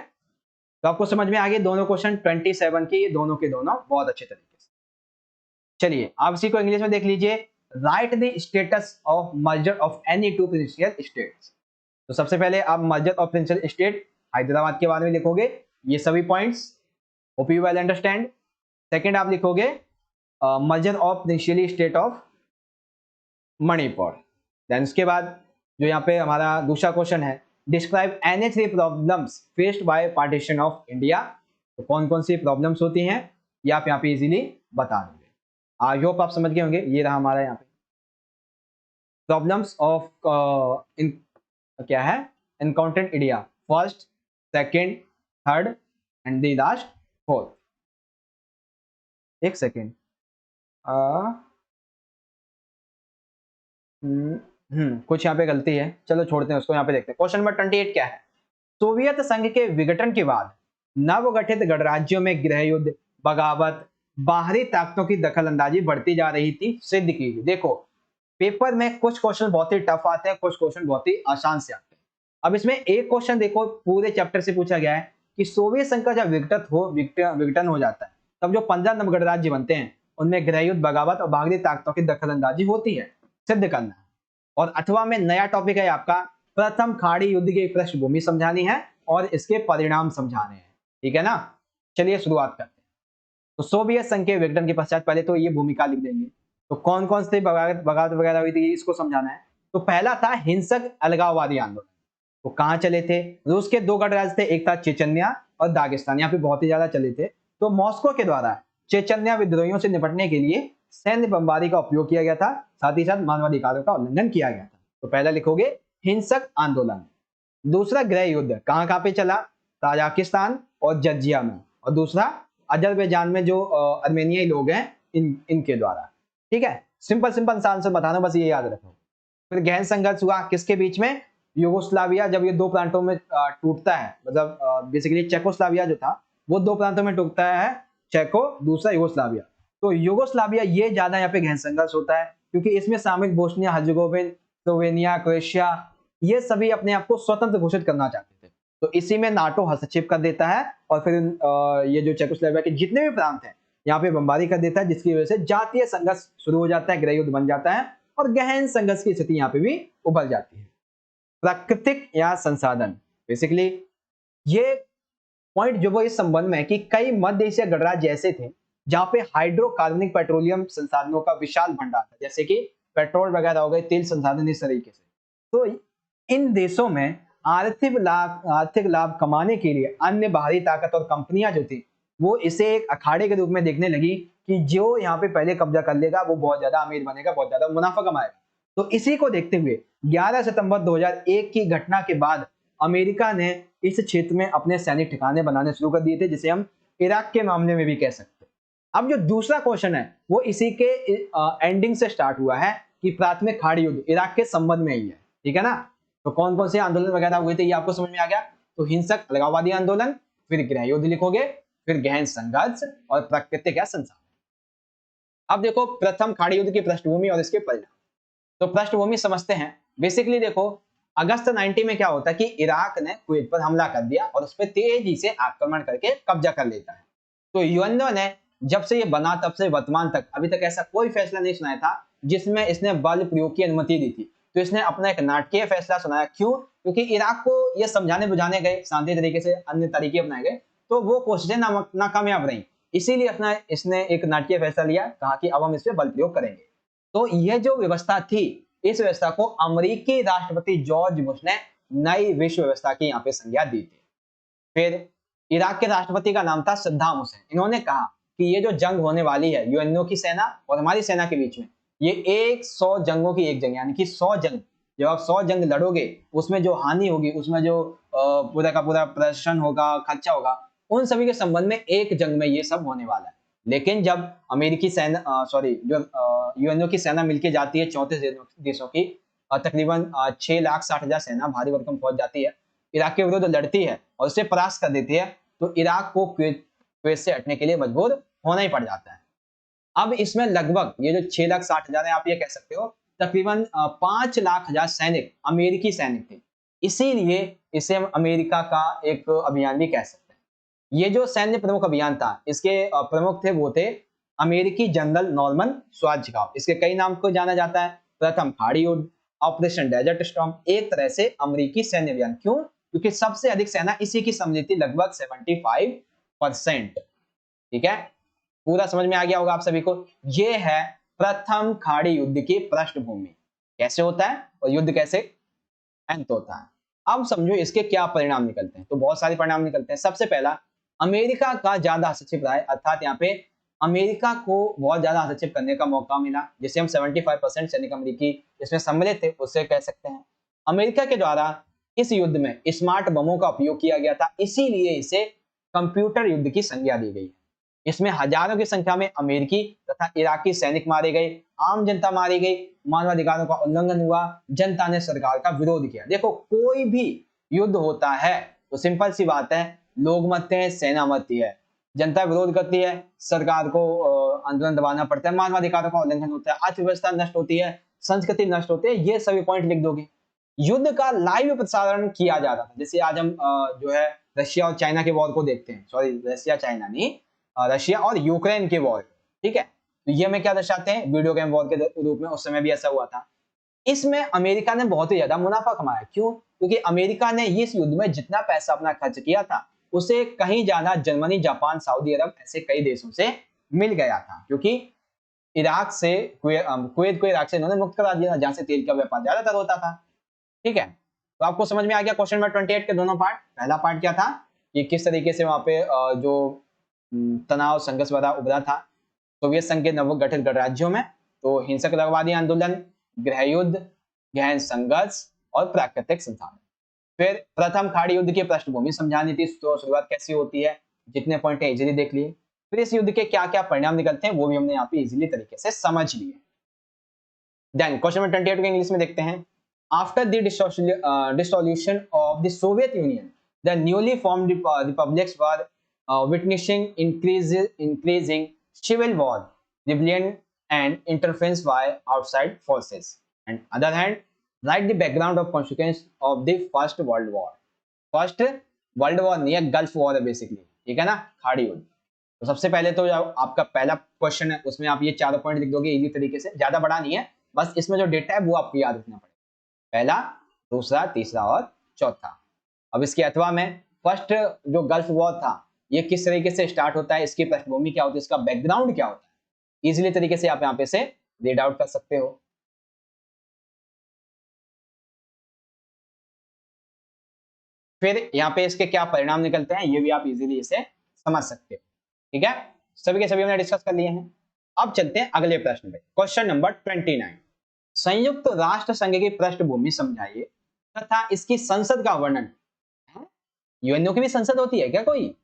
तो आपको समझ में आ गए दोनों क्वेश्चन 27 के, ये दोनों के दोनों बहुत अच्छे तरीके से। चलिए आप इसी को इंग्लिश में देख लीजिए। Write the status of merger of any 2 principal states. तो सबसे पहले आप merger of principal state Hyderabad के बारे में लिखोगे, ये सभी points, hope you well understand. Second आप लिखोगे merger of principal state of Manipur. Then उसके बाद जो यहाँ पे हमारा दूसरा क्वेश्चन है, describe any 3 problems faced by partition of India. तो कौन कौन सी प्रॉब्लम्स होती हैं ये आप यहाँ पे इजीली बता दोगे। आई होप आप समझ गए होंगे। ये रहा हमारा यहाँ पे प्रॉब्लम्स ऑफ इन क्या है, encounter India, first, second, third and the last fourth. एक सेकेंड, कुछ यहाँ पे गलती है, चलो छोड़ते हैं उसको, यहाँ पे देखते हैं। क्वेश्चन नंबर 28 क्या है? सोवियत संघ के विघटन के बाद नवगठित गणराज्यों में गृह युद्ध, बगावत, बाहरी ताकतों की दखलंदाजी बढ़ती जा रही थी, सिद्ध की। देखो पेपर में कुछ क्वेश्चन बहुत ही टफ आते हैं, कुछ क्वेश्चन बहुत ही आसान से आते हैं। अब इसमें एक क्वेश्चन देखो पूरे चैप्टर से पूछा गया है कि सोवियत संघ का जब विघटन हो जाता है, तब जो 15 नवगणराज्य बनते हैं उनमें गृह युद्ध, बगावत और बाहरी ताकतों की दखलंदाजी होती है, सिद्ध करना है। और अथवा में नया टॉपिक है आपका, प्रथम खाड़ी युद्ध की पृष्ठभूमि समझानी है और इसके परिणाम समझाने हैं, ठीक है ना। चलिए शुरुआत करते हैं। तो सोवियत संघ के विघटन के पश्चात पहले तो ये भूमिका लिख देंगे, तो कौन कौन से बगावत वगैरह हुई थी इसको समझाना है। तो पहला था हिंसक अलगाववादी आंदोलन। वो कहाँ चले थे? रूस के दो गणराज्य थे, एक था चेचन्या और दागिस्तान, यहाँ पे बहुत ही ज्यादा चले थे। तो मॉस्को के द्वारा चेचन्या विद्रोहियों से निपटने के लिए सैन्य बमबारी का उपयोग किया गया था, साथ ही साथ मानवाधिकारों का उल्लंघन किया गया था। तो पहला लिखोगे हिंसक आंदोलन। दूसरा गृह युद्ध कहाँ कहाँ पे चला? ताजिकिस्तान और जर्जिया में, और दूसरा अजरबैजान में जो अर्मेनियाई लोग हैं इनके द्वारा, ठीक है। सिंपल सिंपल आंसर बताना, बस ये याद रखो। फिर गहन संघर्ष हुआ किसके बीच में? यूगोस्लाविया, जब ये दो प्रांतों में टूटता है, मतलब बेसिकली चेकोस्लाविया जो था वो दो प्रांतों में टूटता है, चेको, दूसरा यूगोस्लाविया। तो यूगोस्लाविया ये ज्यादा यहाँ पे गहन संघर्ष होता है, क्योंकि इसमें शामिल बोस्निया हर्जेगोविन, स्लोवेनिया, क्रोएशिया, ये सभी अपने आप को स्वतंत्र घोषित करना चाहते थे। तो इसी में नाटो हस्तक्षेप कर देता है और फिर ये जो चेकोस्लोवाकिया के जितने भी प्रांत हैं यहाँ पे बमबारी कर देता है, जिसकी वजह से जातीय संघर्ष शुरू हो जाता है, गृह युद्ध बन जाता है और गहन संघर्ष की स्थिति यहाँ पे भी उभर जाती है। प्राकृतिक या संसाधन, बेसिकली ये पॉइंट जो वो इस संबंध में है कि कई मध्य एशिया गणराज्य ऐसे थे जहां पे हाइड्रोकार्बनिक पेट्रोलियम संसाधनों का विशाल भंडार था, जैसे कि पेट्रोल वगैरह हो गए, तेल संसाधन, इस तरीके से। तो इन देशों में आर्थिक लाभ कमाने के लिए अन्य बाहरी ताकत और कंपनियां जो थी वो इसे एक अखाड़े के रूप में देखने लगी कि जो यहाँ पे पहले कब्जा कर लेगा वो बहुत ज्यादा अमीर बनेगा, बहुत ज्यादा मुनाफा कमाएगा। तो इसी को देखते हुए 11 सितंबर 2001 की घटना के बाद अमेरिका ने इस क्षेत्र में अपने सैनिक ठिकाने बनाने शुरू कर दिए थे, जिसे हम इराक के मामले में भी कह सकते हैं। अब जो दूसरा क्वेश्चन है वो इसी के एंडिंग से स्टार्ट हुआ है कि प्राथमिक खाड़ी युद्ध इराक के संबंध में ही है, ठीक है ना। तो कौन कौन से आंदोलन वगैरह हुए थे ये आपको समझ में आ गया। तो हिंसक अलगाववादी आंदोलन, फिर गृह युद्ध लिखोगे, फिर गहन संघर्ष और प्राकृतिक या संसाधन। अब देखो प्रथम खाड़ी युद्ध की पृष्ठभूमि और इसके परिणाम। तो पृष्ठभूमि समझते हैं। बेसिकली देखो अगस्त 90 में क्या होता है कि इराक ने कुवैत पर हमला कर दिया और उस पर तेजी से आक्रमण करके कब्जा कर लेता है। तो यूएनओ ने जब से ये बना तब से वर्तमान तक अभी तक ऐसा कोई फैसला नहीं सुनाया था जिसमें इसने बल प्रयोग की अनुमति दी थी। तो इसने अपना एक नाटकीय फैसला सुनाया। क्यों? क्योंकि इराक को ये समझाने बुझाने गए, शांति तरीके से अन्य तरीके अपनाए गए, तो वो कोशिशें नाकामयाब रही। इसीलिए अपना इसने एक नाटकीय फैसला लिया, कहा कि अब हम इस पर बल प्रयोग करेंगे। तो यह जो व्यवस्था थी, इस व्यवस्था को अमेरिकी राष्ट्रपति जॉर्ज बुश ने नई विश्व व्यवस्था की यहाँ पे संज्ञा दी थी। फिर इराक के राष्ट्रपति का नाम था सद्दाम हुसैन। इन्होंने कहा कि ये जो जंग होने वाली है यूएनओ की सेना और हमारी सेना के बीच में, ये 100 जंगों की एक जंग, यानी कि 100 जंग। जब आप 100 जंग लड़ोगे उसमें जो हानि होगी, उसमें जो पूरा का पूरा प्रदर्शन होगा, खर्चा होगा, उन सभी के संबंध में एक जंग में ये सब होने वाला है। लेकिन जब अमेरिकी सेना जो यूएनओ की सेना मिलकर जाती है 34 देशों की, तकरीबन 6,60,000 सेना, भारी भरकम फौज जाती है, इराक के विरुद्ध लड़ती है और उसे परास्त कर देती है, तो इराक को कुवैत से हटने के लिए मजबूर होना ही पड़ जाता है। अब इसमें लगभग ये जो 6,60,000 है, आप ये कह सकते हो तकरीबन 5,00,000 सैनिक अमेरिकी सैनिक थे। इसीलिए इसे हम अमेरिका का एक अभियान भी कह सकते हैं। ये जो सैन्य प्रमुख अभियान था, इसके प्रमुख थे वो थे अमेरिकी जनरल नॉर्मन श्वार्ज़गार्ड। इसके कई नाम को जाना जाता है। प्रथम खाड़ी युद्ध, ऑपरेशन डेजर्ट स्टॉर्म, एक तरह से अमेरिकी सैन्य अभियान। क्यों? क्योंकि सबसे अधिक सेना इसी की सम्मिलित थी, लगभग 75%। ठीक है, पूरा समझ में आ गया होगा आप सभी को। ये है प्रथम खाड़ी युद्ध की पृष्ठभूमि, कैसे होता है और युद्ध कैसे अंत होता है। अब समझो इसके क्या परिणाम निकलते हैं। तो बहुत सारे परिणाम निकलते हैं। सबसे पहला, अमेरिका का ज्यादा हस्तक्षेप रहा है, अर्थात यहाँ पे अमेरिका को बहुत ज्यादा हस्तक्षेप करने का मौका मिला, जिसे हम 75% सैनिक अमेरिकी इसमें सम्मिलित थे उससे कह सकते हैं। अमेरिका के द्वारा इस युद्ध में स्मार्ट बमों का उपयोग किया गया था, इसीलिए इसे कंप्यूटर युद्ध की संज्ञा दी गई। इसमें हजारों की संख्या में अमेरिकी तथा इराकी सैनिक मारे गए, आम जनता मारी गई, मानवाधिकारों का उल्लंघन हुआ, जनता ने सरकार का विरोध किया। देखो कोई भी युद्ध होता है तो सिंपल सी बात है, लोग मरते हैं, सेना मरती है, जनता विरोध करती है, सरकार को आंदोलन दबाना पड़ता है, मानवाधिकारों का उल्लंघन होता है, अर्थव्यवस्था नष्ट होती है, संस्कृति नष्ट होती है, ये सभी पॉइंट लिख दोगे। युद्ध का लाइव प्रसारण किया जा रहा था, जैसे आज हम जो है रशिया और चाइना के वॉर को देखते हैं, सॉरी रशिया चाइना नहीं, रशिया और यूक्रेन के वॉर, ठीक है। तो ये हमें क्या दर्शाते हैं, वीडियो गेम वॉर के रूप में, उस समय भी ऐसा हुआ था। इसमें अमेरिका ने बहुत ही ज्यादा मुनाफा कमाया, क्यों? क्योंकि अमेरिका ने इस युद्ध में जितना पैसा अपना खर्च किया था उसे कहीं ज्यादा जर्मनी, जापान, सऊदी अरब ऐसे कई देशों से मिल गया था, क्योंकि इराक से कुवैत को इराक से इन्होंने मुक्त करा दिया, जहां से तेल का व्यापार ज्यादातर होता था, ठीक है। तो आपको समझ में आ गया क्वेश्चन नंबर 28 के दोनों पार्ट। पहला पार्ट क्या था कि किस तरीके से वहां पे जो तनाव संघर्ष वाला उभरा था सोवियत संघ के नवगठित गणराज्यों में, तो हिंसक लगवादी आंदोलन, गृह युद्ध, गहन संघर्ष और प्राकृतिक संसाधन। फिर प्रथम खाड़ी युद्ध की पृष्ठभूमि समझानी थी, तो शुरुआत कैसी होती है, जितने पॉइंट है इजीली देख लिए। फिर इस युद्ध के क्या क्या परिणाम निकलते हैं वो भी हमने यहाँ पे इजीली तरीके से समझ लिए। देन क्वेश्चन नंबर 28 को इंग्लिश में देखते हैं। After the dissolution of the Soviet Union, the newly formed republics were witnessing increasing civil war, rebellion and interference by outside forces. And other hand, write the background of consequence of the First World War. First world war नहीं है, गल्फ वॉर है बेसिकली, ठीक है ना, खाड़ी युद्ध। तो सबसे पहले तो आपका पहला क्वेश्चन है उसमें आप ये चारों पॉइंट लिख दोगे इजी तरीके से, ज्यादा बड़ा नहीं है, बस इसमें जो डेटा है वो आपको याद रखना पड़ेगा, पहला, दूसरा, तीसरा और चौथा। अब इसके अथवा में फर्स्ट जो गल्फ वॉर था ये किस तरीके से स्टार्ट होता है, इसकी पृष्ठभूमि क्या होती है, इसका बैकग्राउंड क्या होता है, इजीली तरीके से आप यहाँ पे से रीड आउट कर सकते हो। फिर यहाँ पे इसके क्या परिणाम निकलते हैं ये भी आप इजीली इसे समझ सकते हो, ठीक है। सभी के सभी हमने डिस्कस कर लिए हैं। अब चलते हैं अगले प्रश्न पे, क्वेश्चन नंबर 29। संयुक्त राष्ट्र संघ की पृष्ठभूमि समझाइए तथा इसकी संसद का वर्णन। यूएनओ की भी संसद होती है क्या कोई?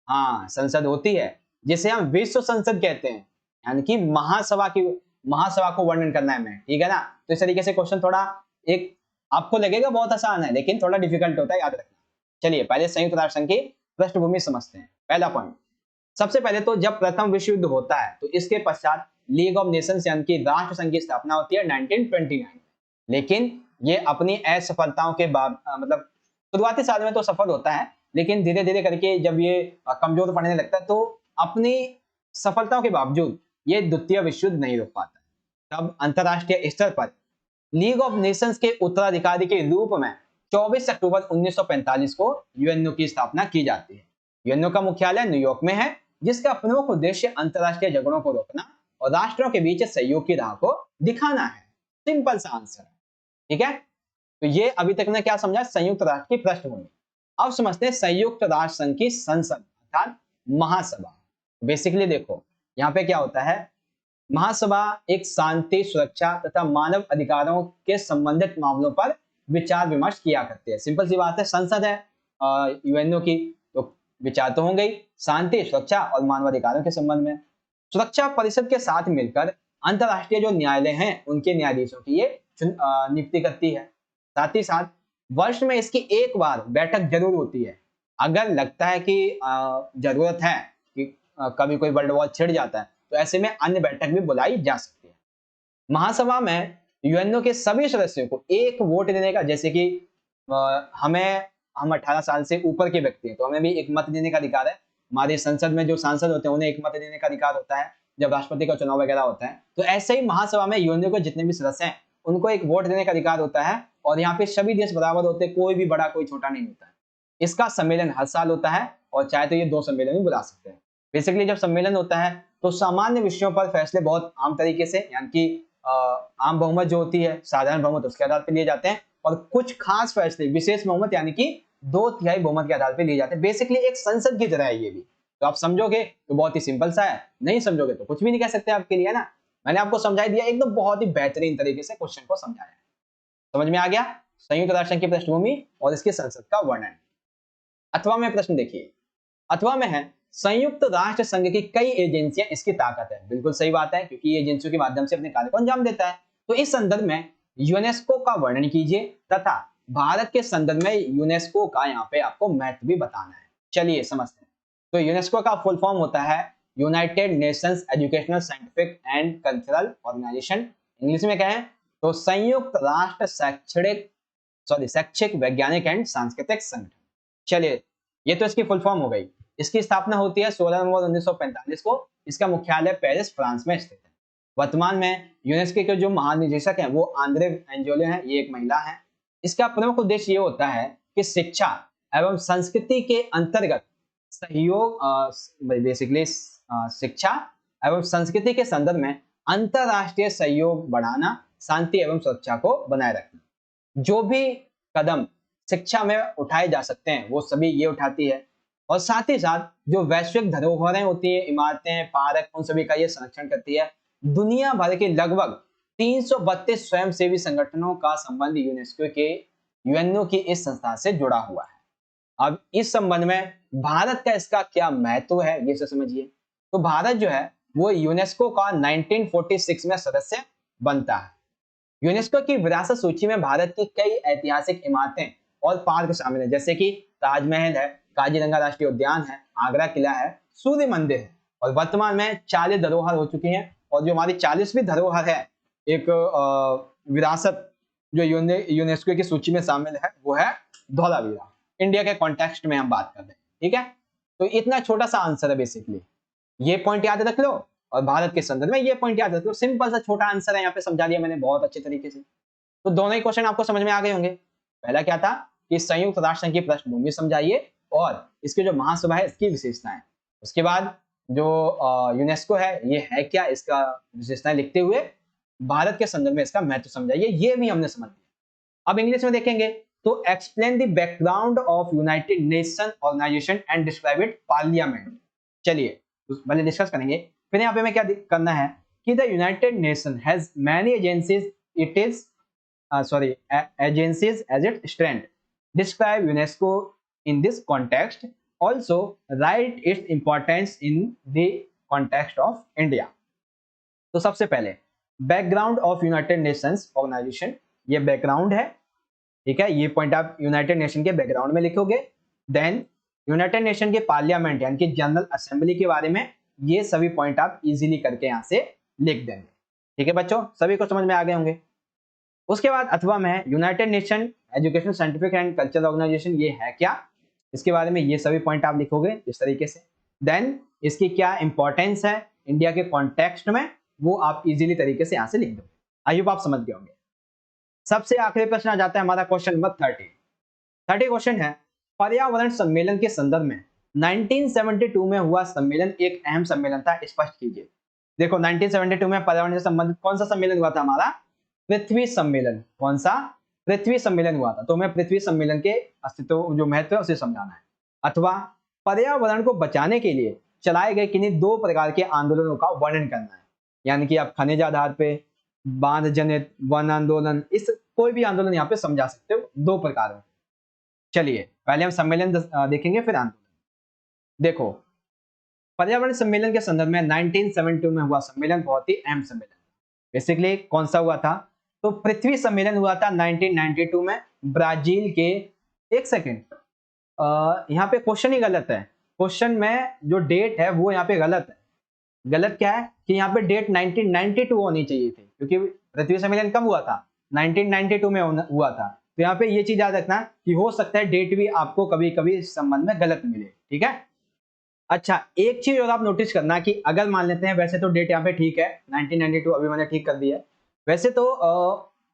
हाँ संसद होती है, जिसे हम विश्व संसद कहते हैं, यानी कि महासभा को वर्णन करना है मैं, ठीक है ना। तो इस तरीके से क्वेश्चन थोड़ा एक आपको लगेगा बहुत आसान है लेकिन थोड़ा डिफिकल्ट होता है, याद रखना। चलिए पहले संयुक्त राष्ट्र संघ की पृष्ठभूमि समझते हैं। पहला पॉइंट, सबसे पहले तो जब प्रथम विश्व युद्ध होता है तो इसके पश्चात लीग ऑफ नेशंस यानी कि राष्ट्र संघ की स्थापना होती है 1929, लेकिन ये अपनी असफलताओं के बाद मतलब शुरुआती साल में तो सफल होता है, लेकिन धीरे धीरे करके जब ये कमजोर पड़ने लगता है तो अपनी सफलताओं के बावजूद ये द्वितीय विश्व युद्ध नहीं रोक पाता। तब अंतरराष्ट्रीय स्तर पर लीग ऑफ नेशंस के उत्तराधिकारी के रूप में 24 अक्टूबर 1945 को यूएनओ की स्थापना की जाती है। यूएनओ का मुख्यालय न्यूयॉर्क में है, जिसका प्रमुख उद्देश्य अंतरराष्ट्रीय झगड़ों को रोकना और राष्ट्रों के बीच सहयोग की राह को दिखाना है। सिंपल सा आंसर है, ठीक है। तो ये अभी तक ने क्या समझा, संयुक्त राष्ट्र की पृष्ठभूमि। अब समझते हैं संयुक्त राष्ट्र संघ की संसद अर्थात महासभा। बेसिकली देखो यहाँ पे क्या होता है, महासभा एक शांति, सुरक्षा तथा मानव अधिकारों के संबंधित मामलों पर विचार विमर्श किया करते हैं। सिंपल सी बात है, संसद है यूएनओ की, तो विचार तो होंगे ही शांति, सुरक्षा और मानवाधिकारों के संबंध में। सुरक्षा परिषद के साथ मिलकर अंतरराष्ट्रीय जो न्यायालय हैं उनके न्यायाधीशों की ये नियुक्ति करती है। साथ ही साथ वर्ष में इसकी एक बार बैठक जरूर होती है। अगर लगता है कि जरूरत है कि कभी कोई वर्ल्ड वॉर छिड़ जाता है तो ऐसे में अन्य बैठक भी बुलाई जा सकती है। महासभा में यूएनओ के सभी सदस्यों को एक वोट देने का, जैसे कि हम 18 साल से ऊपर के व्यक्ति हैं तो हमें भी एक मत देने का अधिकार है। हमारी संसद में जो सांसद होते हैं उन्हें एक मत देने का अधिकार होता है जब राष्ट्रपति का चुनाव वगैरह होता है। तो ऐसे ही महासभा में यूएनओ के जितने भी सदस्य हैं उनको एक वोट देने का अधिकार होता है और यहाँ पे सभी देश बराबर होते हैं, कोई भी बड़ा कोई छोटा नहीं होता है। इसका सम्मेलन हर साल होता है और चाहे तो ये 2 सम्मेलन भी बुला सकते हैं। बेसिकली जब सम्मेलन होता है तो सामान्य विषयों पर फैसले बहुत आम तरीके से, यानी कि आम बहुमत जो होती है, साधारण बहुमत, उसके आधार पर लिए जाते हैं और कुछ खास फैसले विशेष बहुमत यानी कि 2/3 बहुमत के आधार पर लिए जाते हैं। बेसिकली एक संसद की तरह है ये भी। तो आप समझोगे तो बहुत ही सिंपल सा है, नहीं समझोगे तो कुछ भी नहीं कह सकते आपके लिए, है ना। मैंने आपको समझा दिया एकदम बहुत ही बेहतरीन तरीके से क्वेश्चन को समझाया। समझ में आ गया संयुक्त राष्ट्र की पृष्ठभूमि और इसके संसद का वर्णन। अथवा में प्रश्न देखिए, अथवा में है संयुक्त राष्ट्र संघ की कई एजेंसियां इसकी ताकत है। बिल्कुल सही बात है, क्योंकि ये एजेंसियों के माध्यम से अपने कार्य को अंजाम देता है। तो इस संदर्भ में यूनेस्को का वर्णन कीजिए तथा भारत के संदर्भ में यूनेस्को का यहाँ पे आपको महत्व भी बताना है। चलिए समझते हैं। तो यूनेस्को का फुल फॉर्म होता है united nations educational scientific and cultural organisation. English में कहें तो संयुक्त राष्ट्र शैक्षिक वैज्ञानिक एंड सांस्कृतिक संगठन। चलिए ये तो इसकी फुल फॉर्म हो गई। इसकी स्थापना होती है 16 नवंबर 1945 को। इसका मुख्यालय पेरिस फ्रांस में स्थित है। वर्तमान में यूनेस्को के जो महानिदेशक हैं वो आंद्रे एंजोले हैं, ये एक महिला है। इसका प्रमुख उद्देश्य ये होता है कि शिक्षा एवं संस्कृति के अंतर्गत सहयोग बेसिकली शिक्षा एवं संस्कृति के संदर्भ में अंतरराष्ट्रीय सहयोग बढ़ाना, शांति एवं सुरक्षा को बनाए रखना। जो भी कदम शिक्षा में उठाए जा सकते हैं वो सभी ये उठाती है और साथ ही साथ जो वैश्विक धरोहरें होती है, इमारतें, पार्क, उन सभी का ये संरक्षण करती है। दुनिया भर के लगभग 332 स्वयंसेवी संगठनों का संबंध यूनेस्को के यूएनओ की इस संस्था से जुड़ा हुआ है। अब इस संबंध में भारत का इसका क्या महत्व है ये समझिए। तो भारत जो है वो यूनेस्को का 1946 में सदस्य बनता है। यूनेस्को की विरासत सूची में भारत की कई ऐतिहासिक इमारतें और पार्क शामिल है, जैसे कि ताजमहल है, काजीरंगा राष्ट्रीय उद्यान है, आगरा किला है, सूर्य मंदिर है। और वर्तमान में 40 धरोहर हो चुकी हैं और जो हमारी 40वीं धरोहर है एक विरासत जो यूनेस्को की सूची में शामिल है वो है धौलावीरा। इंडिया के कॉन्टेक्स्ट में हम बात कर रहे हैं, ठीक है। तो इतना छोटा सा आंसर है बेसिकली, ये पॉइंट याद रख लो और भारत के संदर्भ में ये पॉइंट याद रख लो। सिंपल सा छोटा आंसर है, यहाँ पे समझा दिया मैंने बहुत अच्छे तरीके से। तो दोनों ही क्वेश्चन आपको समझ में आ गए होंगे। पहला क्या था कि संयुक्त राष्ट्र संघ की पृष्ठभूमि समझाइए और इसके जो महासभा है इसकी विशेषताएं। उसके बाद जो यूनेस्को है ये है क्या, इसका विशेषताएं लिखते हुए भारत के संदर्भ में इसका महत्व समझाइए, ये भी हमने समझ लिया। अब इंग्लिश में देखेंगे तो explain the background of united nation organisation and describe it parliament. चलिए पहले डिस्कस करेंगे, फिर यहाँ पे हमें क्या करना है कि the United nation has many agencies it is agencies as its strength. Describe UNESCO in this context. Also write its importance in the context of India. तो सबसे पहले background of united nations organisation, ये बैकग्राउंड है, ठीक है। ये पॉइंट आप यूनाइटेड नेशन के बैकग्राउंड में लिखोगे। देन यूनाइटेड नेशन के पार्लियामेंट यानी कि जनरल असेंबली के बारे में ये सभी पॉइंट आप इजीली करके यहाँ से लिख देंगे, ठीक है बच्चों, सभी को समझ में आ गए होंगे। उसके बाद अथवा में united nation education scientific and cultural organisation ये है क्या, इसके बारे में ये सभी पॉइंट आप लिखोगे इस तरीके से। देन इसकी क्या इंपॉर्टेंस है इंडिया के कॉन्टेक्स्ट में वो आप इजीली तरीके से यहाँ से लिख दो। आई होप आप समझ गए होंगे। सबसे आखिरी प्रश्न आ जाता है हमारा क्वेश्चन नंबर 30 क्वेश्चन है पर्यावरण सम्मेलन के संदर्भ में 1972 में हुआ सम्मेलन एक अहम सम्मेलन था, स्पष्ट कीजिए। देखो 1972 में पर्यावरण से संबंधित कौन सा सम्मेलन हुआ था हमारा, पृथ्वी सम्मेलन। कौन सा, पृथ्वी सम्मेलन हुआ था। तो हमें पृथ्वी सम्मेलन के अस्तित्व जो महत्व है उसे समझाना है। अथवा पर्यावरण को बचाने के लिए चलाए गए किन्हीं 2 प्रकार के आंदोलनों का वर्णन करना है, यानी कि आप खनिज आधार पे, बांध जनित, वन आंदोलन, इस कोई भी आंदोलन यहाँ पे समझा सकते हो 2 प्रकार में। चलिए पहले हम सम्मेलन देखेंगे फिर आंदोलन। देखो पर्यावरण सम्मेलन के संदर्भ में 1972 में हुआ सम्मेलन बहुत ही अहम सम्मेलन। बेसिकली कौन सा हुआ था, तो पृथ्वी सम्मेलन हुआ था 1992 में ब्राजील के। एक सेकेंड, यहाँ पे क्वेश्चन ही गलत है। क्वेश्चन में जो डेट है वो यहाँ पे गलत है। गलत क्या है कि यहाँ पे डेट 1992 होनी चाहिए थी, क्योंकि पृथ्वी सम्मेलन कब हुआ था, 1992 में हुआ था। तो यहाँ पे ये चीज याद रखना कि हो सकता है डेट भी आपको कभी कभी इस संबंध में गलत मिले, ठीक है। अच्छा एक चीज और आप नोटिस करना कि अगर मान लेते हैं, वैसे तो डेट यहाँ पे ठीक है 1992, अभी मैंने ठीक कर दिया है। वैसे तो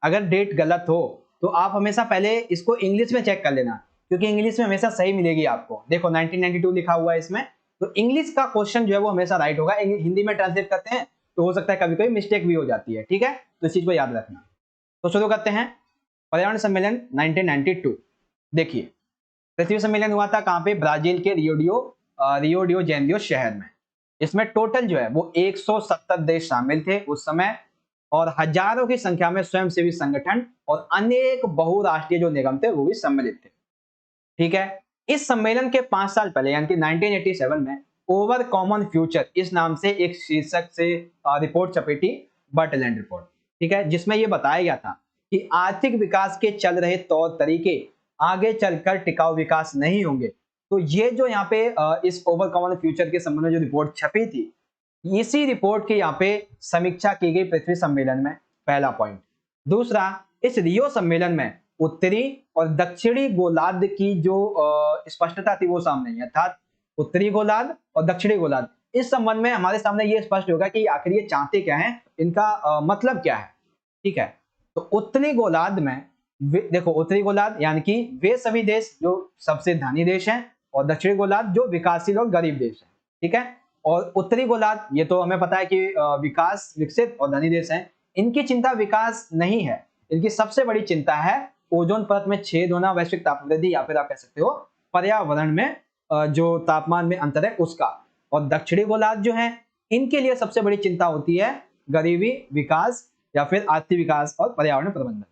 अगर डेट गलत हो तो आप हमेशा पहले इसको इंग्लिश में चेक कर लेना, क्योंकि इंग्लिश में हमेशा सही मिलेगी आपको। देखो 1992 लिखा हुआ है इसमें, तो इंग्लिश का क्वेश्चन जो है वो हमेशा राइट होगा। हिंदी में ट्रांसलेट करते हैं तो हो सकता है कभी कभी मिस्टेक भी हो जाती है, ठीक है। तो इस चीज को याद रखना। तो शुरू करते हैं पर्यावरण सम्मेलन 1992। देखिए पृथ्वी सम्मेलन हुआ था कहाँ पे, ब्राजील के रियो डी जेनेरियो शहर में। इसमें टोटल जो है वो 170 देश शामिल थे उस समय, और हजारों की संख्या में स्वयंसेवी संगठन और अनेक बहुराष्ट्रीय जो निगम थे वो भी सम्मिलित थे, ठीक है। इस सम्मेलन के 5 साल पहले यानी कि 1987 में ओवर कॉमन फ्यूचर इस नाम से एक शीर्षक से रिपोर्ट छपी थी, बर्टलैंड रिपोर्ट। ठीक है, जिसमें ये बताया गया था कि आर्थिक विकास के चल रहे तौर तरीके आगे चलकर टिकाऊ विकास नहीं होंगे। तो ये जो यहाँ पे इस ओवर कॉमन फ्यूचर के संबंध में जो रिपोर्ट छपी थी, इसी रिपोर्ट की यहाँ पे समीक्षा की गई पृथ्वी सम्मेलन में, पहला पॉइंट। दूसरा, इस रियो सम्मेलन में उत्तरी और दक्षिणी गोलार्ध की जो स्पष्टता थी वो सामने आई, अर्थात उत्तरी गोलार्ध और दक्षिणी गोलार्ध, इस संबंध में हमारे सामने ये स्पष्ट होगा कि आखिर ये चाहते क्या हैं, इनका मतलब क्या है। ठीक है, तो उत्तरी गोलार्ध में देखो, उत्तरी गोलार्ध यानी कि वे सभी देश जो सबसे धनी देश हैं, और दक्षिणी गोलार्ध जो विकासशील और गरीब देश हैं। ठीक है, और उत्तरी गोलार्ध ये तो हमें पता है कि विकास विकसित और धनी देश हैं, इनकी चिंता विकास नहीं है, इनकी सबसे बड़ी चिंता है ओजोन परत में छेद होना, वैश्विक ताप वृद्धि, या फिर आप कह सकते हो पर्यावरण में जो तापमान में अंतर है उसका। और दक्षिणी गोलार्ध जो है, इनके लिए सबसे बड़ी चिंता होती है गरीबी, विकास, या फिर आर्थिक विकास और पर्यावरण प्रबंधन।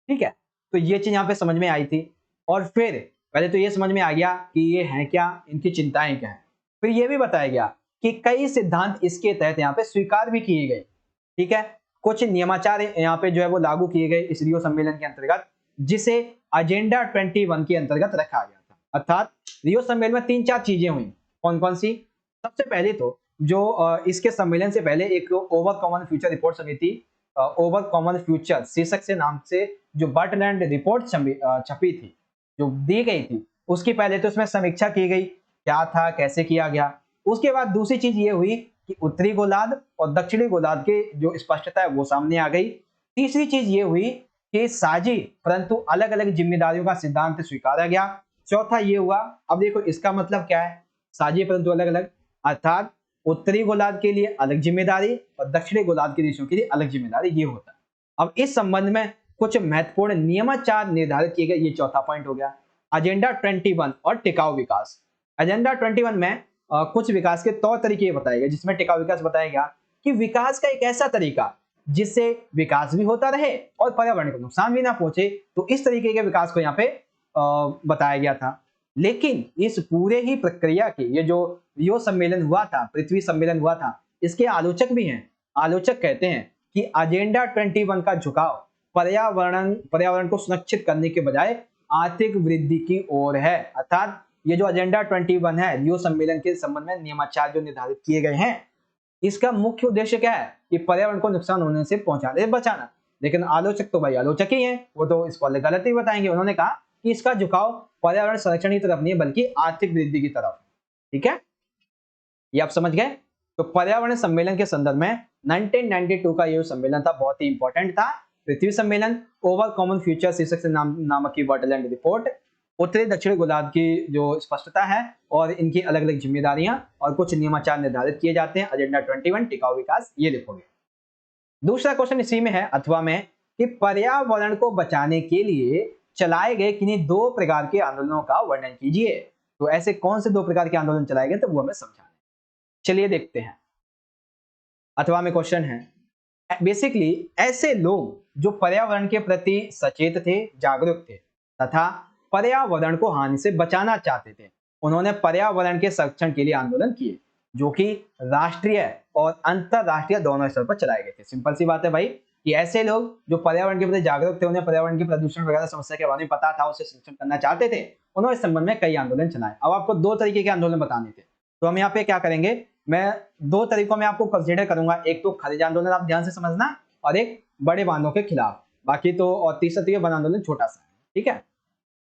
ठीक है, तो ये चीज यहाँ पे समझ में आई थी। और फिर पहले तो ये समझ में आ गया कि ये है क्या, इनकी चिंताएं क्या है। फिर ये भी बताया गया कि कई सिद्धांत इसके तहत यहाँ पे स्वीकार भी किए गए। ठीक है, कुछ नियमाचार यहाँ पे जो है वो लागू किए गए इस रियो सम्मेलन के अंतर्गत, जिसे एजेंडा 21 के अंतर्गत रखा गया था। अर्थात रियो सम्मेलन में 3-4 चीजें हुई। कौन कौन सी? सबसे पहले तो जो इसके सम्मेलन से पहले एक ओवर कॉमन फ्यूचर रिपोर्ट समिति, ओवर कॉमन फ्यूचर शीर्षक से नाम से जो बर्टलैंड रिपोर्ट छपी थी, जो दी गई थी, उसकी पहले तो उसमें समीक्षा की गई, क्या था, कैसे किया गया। उसके बाद दूसरी चीज ये हुई कि उत्तरी गोलार्ध और दक्षिणी गोलार्ध के जो स्पष्टता है वो सामने आ गई। तीसरी चीज ये हुई कि साझी परंतु अलग अलग जिम्मेदारियों का सिद्धांत स्वीकारा गया। चौथा ये हुआ, अब देखो इसका मतलब क्या है, साझी परंतु अलग अलग, अर्थात उत्तरी गोलार्ध के लिए अलग जिम्मेदारी और दक्षिणी गोलार्ध के देशों के लिए अलग जिम्मेदारी, ये होता है। अब इस संबंध में कुछ महत्वपूर्ण नियमाचार निर्धारित किए गए, ये चौथा पॉइंट हो गया। एजेंडा 21 और टिकाऊ विकास। एजेंडा 21 में कुछ विकास के तौर तरीके बताए गए, जिसमें टिकाऊ विकास बताया गया कि विकास का एक ऐसा तरीका जिससे विकास भी होता रहे और पर्यावरण को नुकसान भी ना पहुंचे, तो इस तरीके के विकास को यहाँ पे बताया गया था। लेकिन इस पूरे ही प्रक्रिया के, ये जो रियो सम्मेलन हुआ था, पृथ्वी सम्मेलन हुआ था, इसके आलोचक भी हैं। आलोचक कहते हैं कि एजेंडा 21 का झुकाव पर्यावरण को सुरक्षित करने के बजाय आर्थिक वृद्धि की ओर है। अर्थात ये जो एजेंडा 21 है, रियो सम्मेलन के संबंध में नियमाचार जो निर्धारित किए गए हैं, इसका मुख्य उद्देश्य क्या है कि पर्यावरण को नुकसान होने से पहुंचाने बचाना। लेकिन आलोचक तो भाई आलोचक ही हैं, वो तो इसको गलत ही बताएंगे। उन्होंने कहा कि इसका झुकाव पर्यावरण संरक्षण की तरफ नहीं है बल्कि आर्थिक वृद्धि की तरफ। ठीक है, ये आप समझ गए। तो पर्यावरण सम्मेलन के संदर्भ में 1992 का ये सम्मेलन था, बहुत ही इंपॉर्टेंट था। पृथ्वी सम्मेलन, ओवर कॉमन फ्यूचर शीर्षक से नामक की बर्टलैंड रिपोर्ट, उत्तरी दक्षिणी गोलार्ध की जो स्पष्टता है और इनकी अलग अलग जिम्मेदारियां और कुछ नियमाचार निर्धारित किए जाते हैं, एजेंडा 21, टिकाऊ विकास, ये लिखोगे। दूसरा क्वेश्चन इसी में है, अथवा में, कि पर्यावरण को बचाने के लिए चलाए गए किन्हीं 2 प्रकार के आंदोलनों का वर्णन कीजिए। तो ऐसे कौन से 2 प्रकार के आंदोलन चलाए गए, तो वो हमें समझाना है। चलिए देखते हैं। अथवा में क्वेश्चन है, बेसिकली ऐसे लोग जो पर्यावरण के प्रति सचेत थे, जागरूक थे तथा पर्यावरण को हानि से बचाना चाहते थे, उन्होंने पर्यावरण के संरक्षण के लिए आंदोलन किए, जो कि राष्ट्रीय और अंतरराष्ट्रीय दोनों स्तर पर चलाए गए थे। सिंपल सी बात है भाई कि ऐसे लोग जो पर्यावरण के प्रति जागरूक थे, उन्हें पर्यावरण के प्रदूषण वगैरह समस्या के बारे में पता था, उसे संरक्षण करना चाहते थे, उन्होंने इस संबंध में कई आंदोलन चलाए। अब आपको 2 तरीके के आंदोलन बताने थे, तो हम यहाँ पे क्या करेंगे, मैं 2 तरीकों में आपको कंसीडर करूंगा। एक तो खनिज आंदोलन, आप ध्यान से समझना, और एक बड़े बांधों के खिलाफ। बाकी तो और तीसरा तो वन आंदोलन छोटा सा है। ठीक है,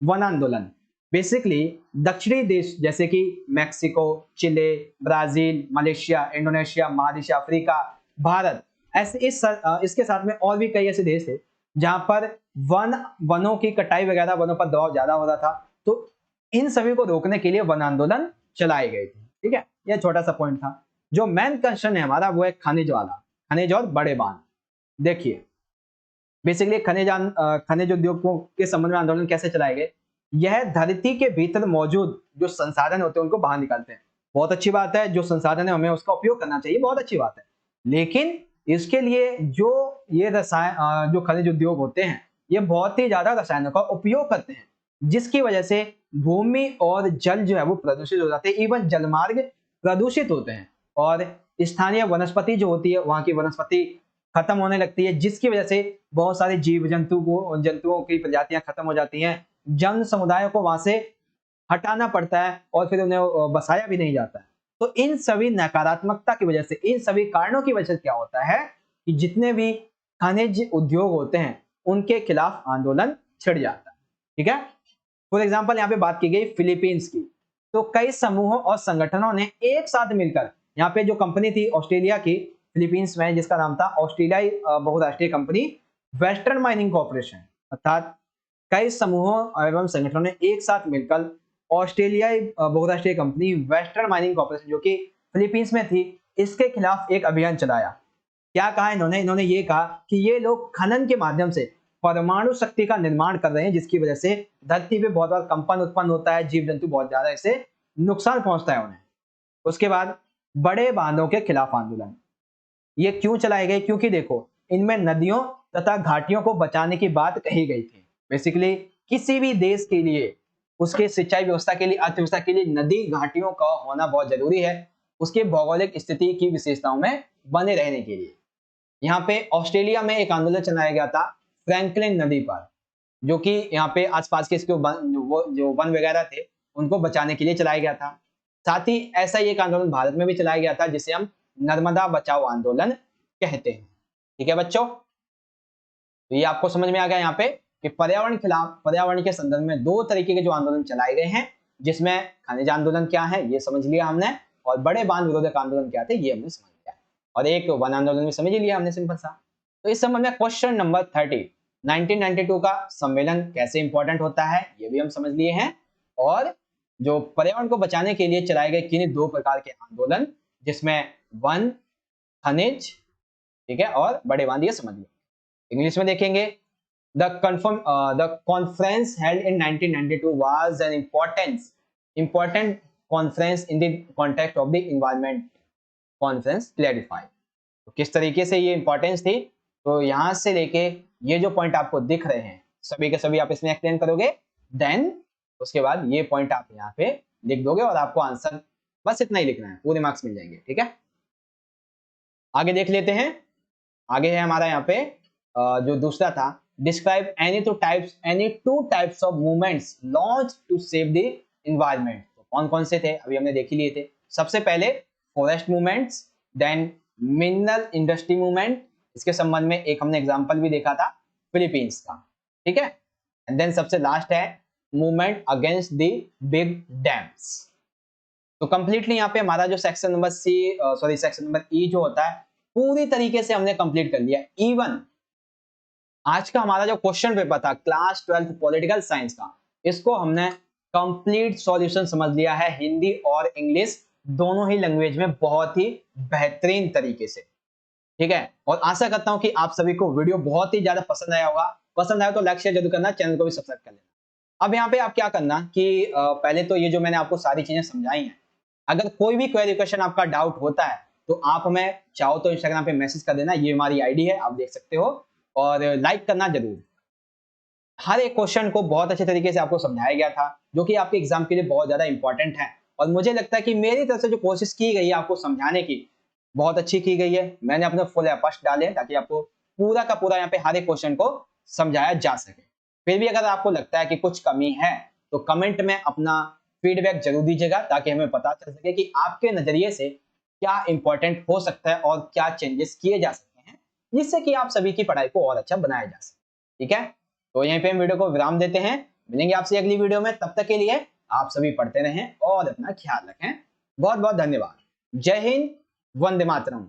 वन आंदोलन बेसिकली दक्षिणी देश जैसे कि मेक्सिको, चिले, ब्राजील, मलेशिया, इंडोनेशिया, महादेश अफ्रीका, भारत, ऐसे इसके साथ में और भी कई ऐसे देश थे जहां पर वनों की कटाई वगैरह, वनों पर दबाव ज्यादा हो रहा था, तो इन सभी को रोकने के लिए वन आंदोलन चलाए गए थे। ठीक है, यह छोटा सा पॉइंट था। जो मेन कंसर्न है हमारा वो है खनिज वाला, खनिज और बड़े बांध। देखिए बेसिकली खनिज उद्योग के संबंध में आंदोलन कैसे चलाए गए, यह धरती के भीतर मौजूद जो संसाधन होते हैं उनको बाहर निकालते हैं। बहुत अच्छी बात है, जो संसाधन है हमें उसका उपयोग करना चाहिए, बहुत अच्छी बात है। लेकिन इसके लिए जो ये रसायन, जो खनिज उद्योग होते हैं, ये बहुत ही ज्यादा रसायनों का उपयोग करते हैं, जिसकी वजह से भूमि और जल जो है वो प्रदूषित हो जाते हैं, इवन जलमार्ग प्रदूषित होते हैं, और स्थानीय वनस्पति जो होती है, वहां की वनस्पति खत्म होने लगती है, जिसकी वजह से बहुत सारे जंतुओं की प्रजातियां खत्म हो जाती हैं। जन समुदायों को वहां से हटाना पड़ता है और फिर उन्हें बसाया भी नहीं जाता है। तो इन सभी नकारात्मकता की वजह से, इन सभी कारणों की वजह से क्या होता है कि जितने भी खनिज उद्योग होते हैं उनके खिलाफ आंदोलन छिड़ जाता है। ठीक है, फॉर एग्जाम्पल यहाँ पे बात की गई फिलीपींस की, तो कई समूहों और संगठनों ने एक साथ मिलकर, यहाँ पे जो कंपनी थी ऑस्ट्रेलिया की फिलीपींस में, जिसका नाम था ऑस्ट्रेलियाई बहुराष्ट्रीय कंपनी वेस्टर्न माइनिंग कॉर्पोरेशन, अर्थात कई समूहों एवं संगठनों ने एक साथ मिलकर ऑस्ट्रेलियाई बहुराष्ट्रीय कंपनी वेस्टर्न माइनिंग कॉर्पोरेशन जो कि फिलीपींस में थी, इसके खिलाफ एक अभियान चलाया। क्या कहा इन्होंने ये कहा कि ये लोग खनन के माध्यम से परमाणु शक्ति का निर्माण कर रहे हैं, जिसकी वजह से धरती पे बहुत बार कंपन उत्पन्न होता है, जीव जंतु बहुत ज्यादा इससे नुकसान पहुंचता है उन्हें। उसके बाद बड़े बांधों के खिलाफ आंदोलन, ये क्यों चलाए गए? क्योंकि देखो, इनमें नदियों तथा घाटियों को बचाने की बात कही गई थी। बेसिकली किसी भी देश के लिए, उसके सिंचाई व्यवस्था के लिए, अर्थव्यवस्था के लिए नदी घाटियों का होना बहुत जरूरी है, उसके भौगोलिक स्थिति की विशेषताओं में बने रहने के लिए। यहाँ पे ऑस्ट्रेलिया में एक आंदोलन चलाया गया था फ्रैंकलिन नदी पर, जो कि यहाँ पे आसपास के इसके जो वन वगैरह थे उनको बचाने के लिए चलाया गया था। साथ ही ऐसा ही एक आंदोलन भारत में भी चलाया गया था, जिसे हम नर्मदा बचाओ आंदोलन कहते हैं। ठीक है बच्चों, तो ये आपको समझ में आ गया यहाँ पे कि पर्यावरण के संदर्भ में दो तरीके के जो आंदोलन चलाए गए हैं, जिसमें खनिज आंदोलन क्या है ये समझ लिया हमने, और बड़े बांध विरोधक आंदोलन क्या थे ये हमने समझ लिया, और एक वन आंदोलन भी समझ लिया हमने, सिंपल सा। तो इस संबंध में क्वेश्चन नंबर 30, 1992 का सम्मेलन कैसे इंपॉर्टेंट होता है ये भी हम समझ लिए हैं, और जो पर्यावरण को बचाने के लिए चलाए गए किन्हीं दो प्रकार के आंदोलन, जिसमें वन, खनिज, ठीक है, और बड़े बांध, ये समझ लिया। इंग्लिश में देखेंगे, the conference held in 1992 was an important conference in the context of the environment conference clarified। तो किस तरीके से ये इंपॉर्टेंस थी, तो यहां से लेके ये जो पॉइंट आपको दिख रहे हैं सभी के सभी आप इसमें एक्सप्लेन करोगे, देन उसके बाद ये पॉइंट आप यहाँ पे लिख दोगे और आपको आंसर बस इतना ही लिखना है, पूरे मार्क्स मिल जाएंगे। ठीक है, आगे देख लेते हैं। आगे है हमारा यहाँ पे जो दूसरा था, describe any two types of movements launch to save the environment. तो कौन कौन से थे अभी हमने देख ही लिए थे। सबसे पहले forest movements, then mineral industry movement, इसके संबंध में एक हमने एग्जांपल भी देखा था फिलीपींस का। ठीक है, एंड देन सबसे लास्ट है movement against the big dams. तो कंप्लीटली यहाँ पे हमारा जो सेक्शन नंबर ई जो होता है पूरी तरीके से हमने कंप्लीट कर लिया। इवन आज का हमारा जो क्वेश्चन पेपर था क्लास 12 पॉलिटिकल साइंस का, इसको हमने कंप्लीट सॉल्यूशन समझ लिया है, हिंदी और इंग्लिश दोनों ही लैंग्वेज में बहुत ही बेहतरीन तरीके से। ठीक है, और आशा करता हूं कि आप सभी को वीडियो बहुत ही ज्यादा पसंद आया होगा। पसंद आया तो लाइक शेयर जरूर करना, चैनल को भी सब्सक्राइब कर लेना। अब यहाँ पे आप क्या करना कि पहले तो ये जो मैंने आपको सारी चीजें समझाई हैं, अगर कोई भी क्वेरी क्वेश्चन आपका डाउट होता है तो आप हमें चाहो तो इंस्टाग्राम पे मैसेज कर देना, ये हमारी आईडी है, आप देख सकते हो, और लाइक करना जरूर। हर एक क्वेश्चन को बहुत अच्छे तरीके से आपको समझाया गया था, जो कि आपके एग्जाम के लिए बहुत ज्यादा इंपॉर्टेंट है, और मुझे लगता है कि मेरी तरफ से जो कोशिश की गई है आपको समझाने की बहुत अच्छी की गई है। मैंने अपने फुल एफर्ट्स डाले ताकि आपको पूरा का पूरा यहाँ पे हर एक क्वेश्चन को समझाया जा सके। फिर भी अगर आपको लगता है कि कुछ कमी है तो कमेंट में अपना फीडबैक जरूर दीजिएगा, ताकि हमें पता चल सके कि आपके नजरिए से क्या इंपॉर्टेंट हो सकता है और क्या चेंजेस किए जा सकते हैं, जिससे कि आप सभी की पढ़ाई को और अच्छा बनाया जा सके। ठीक है, तो यहीं पे हम वीडियो को विराम देते हैं, मिलेंगे आपसे अगली वीडियो में। तब तक के लिए आप सभी पढ़ते रहें और अपना ख्याल रखें। बहुत बहुत धन्यवाद। जय हिंद, वंदे मातरम।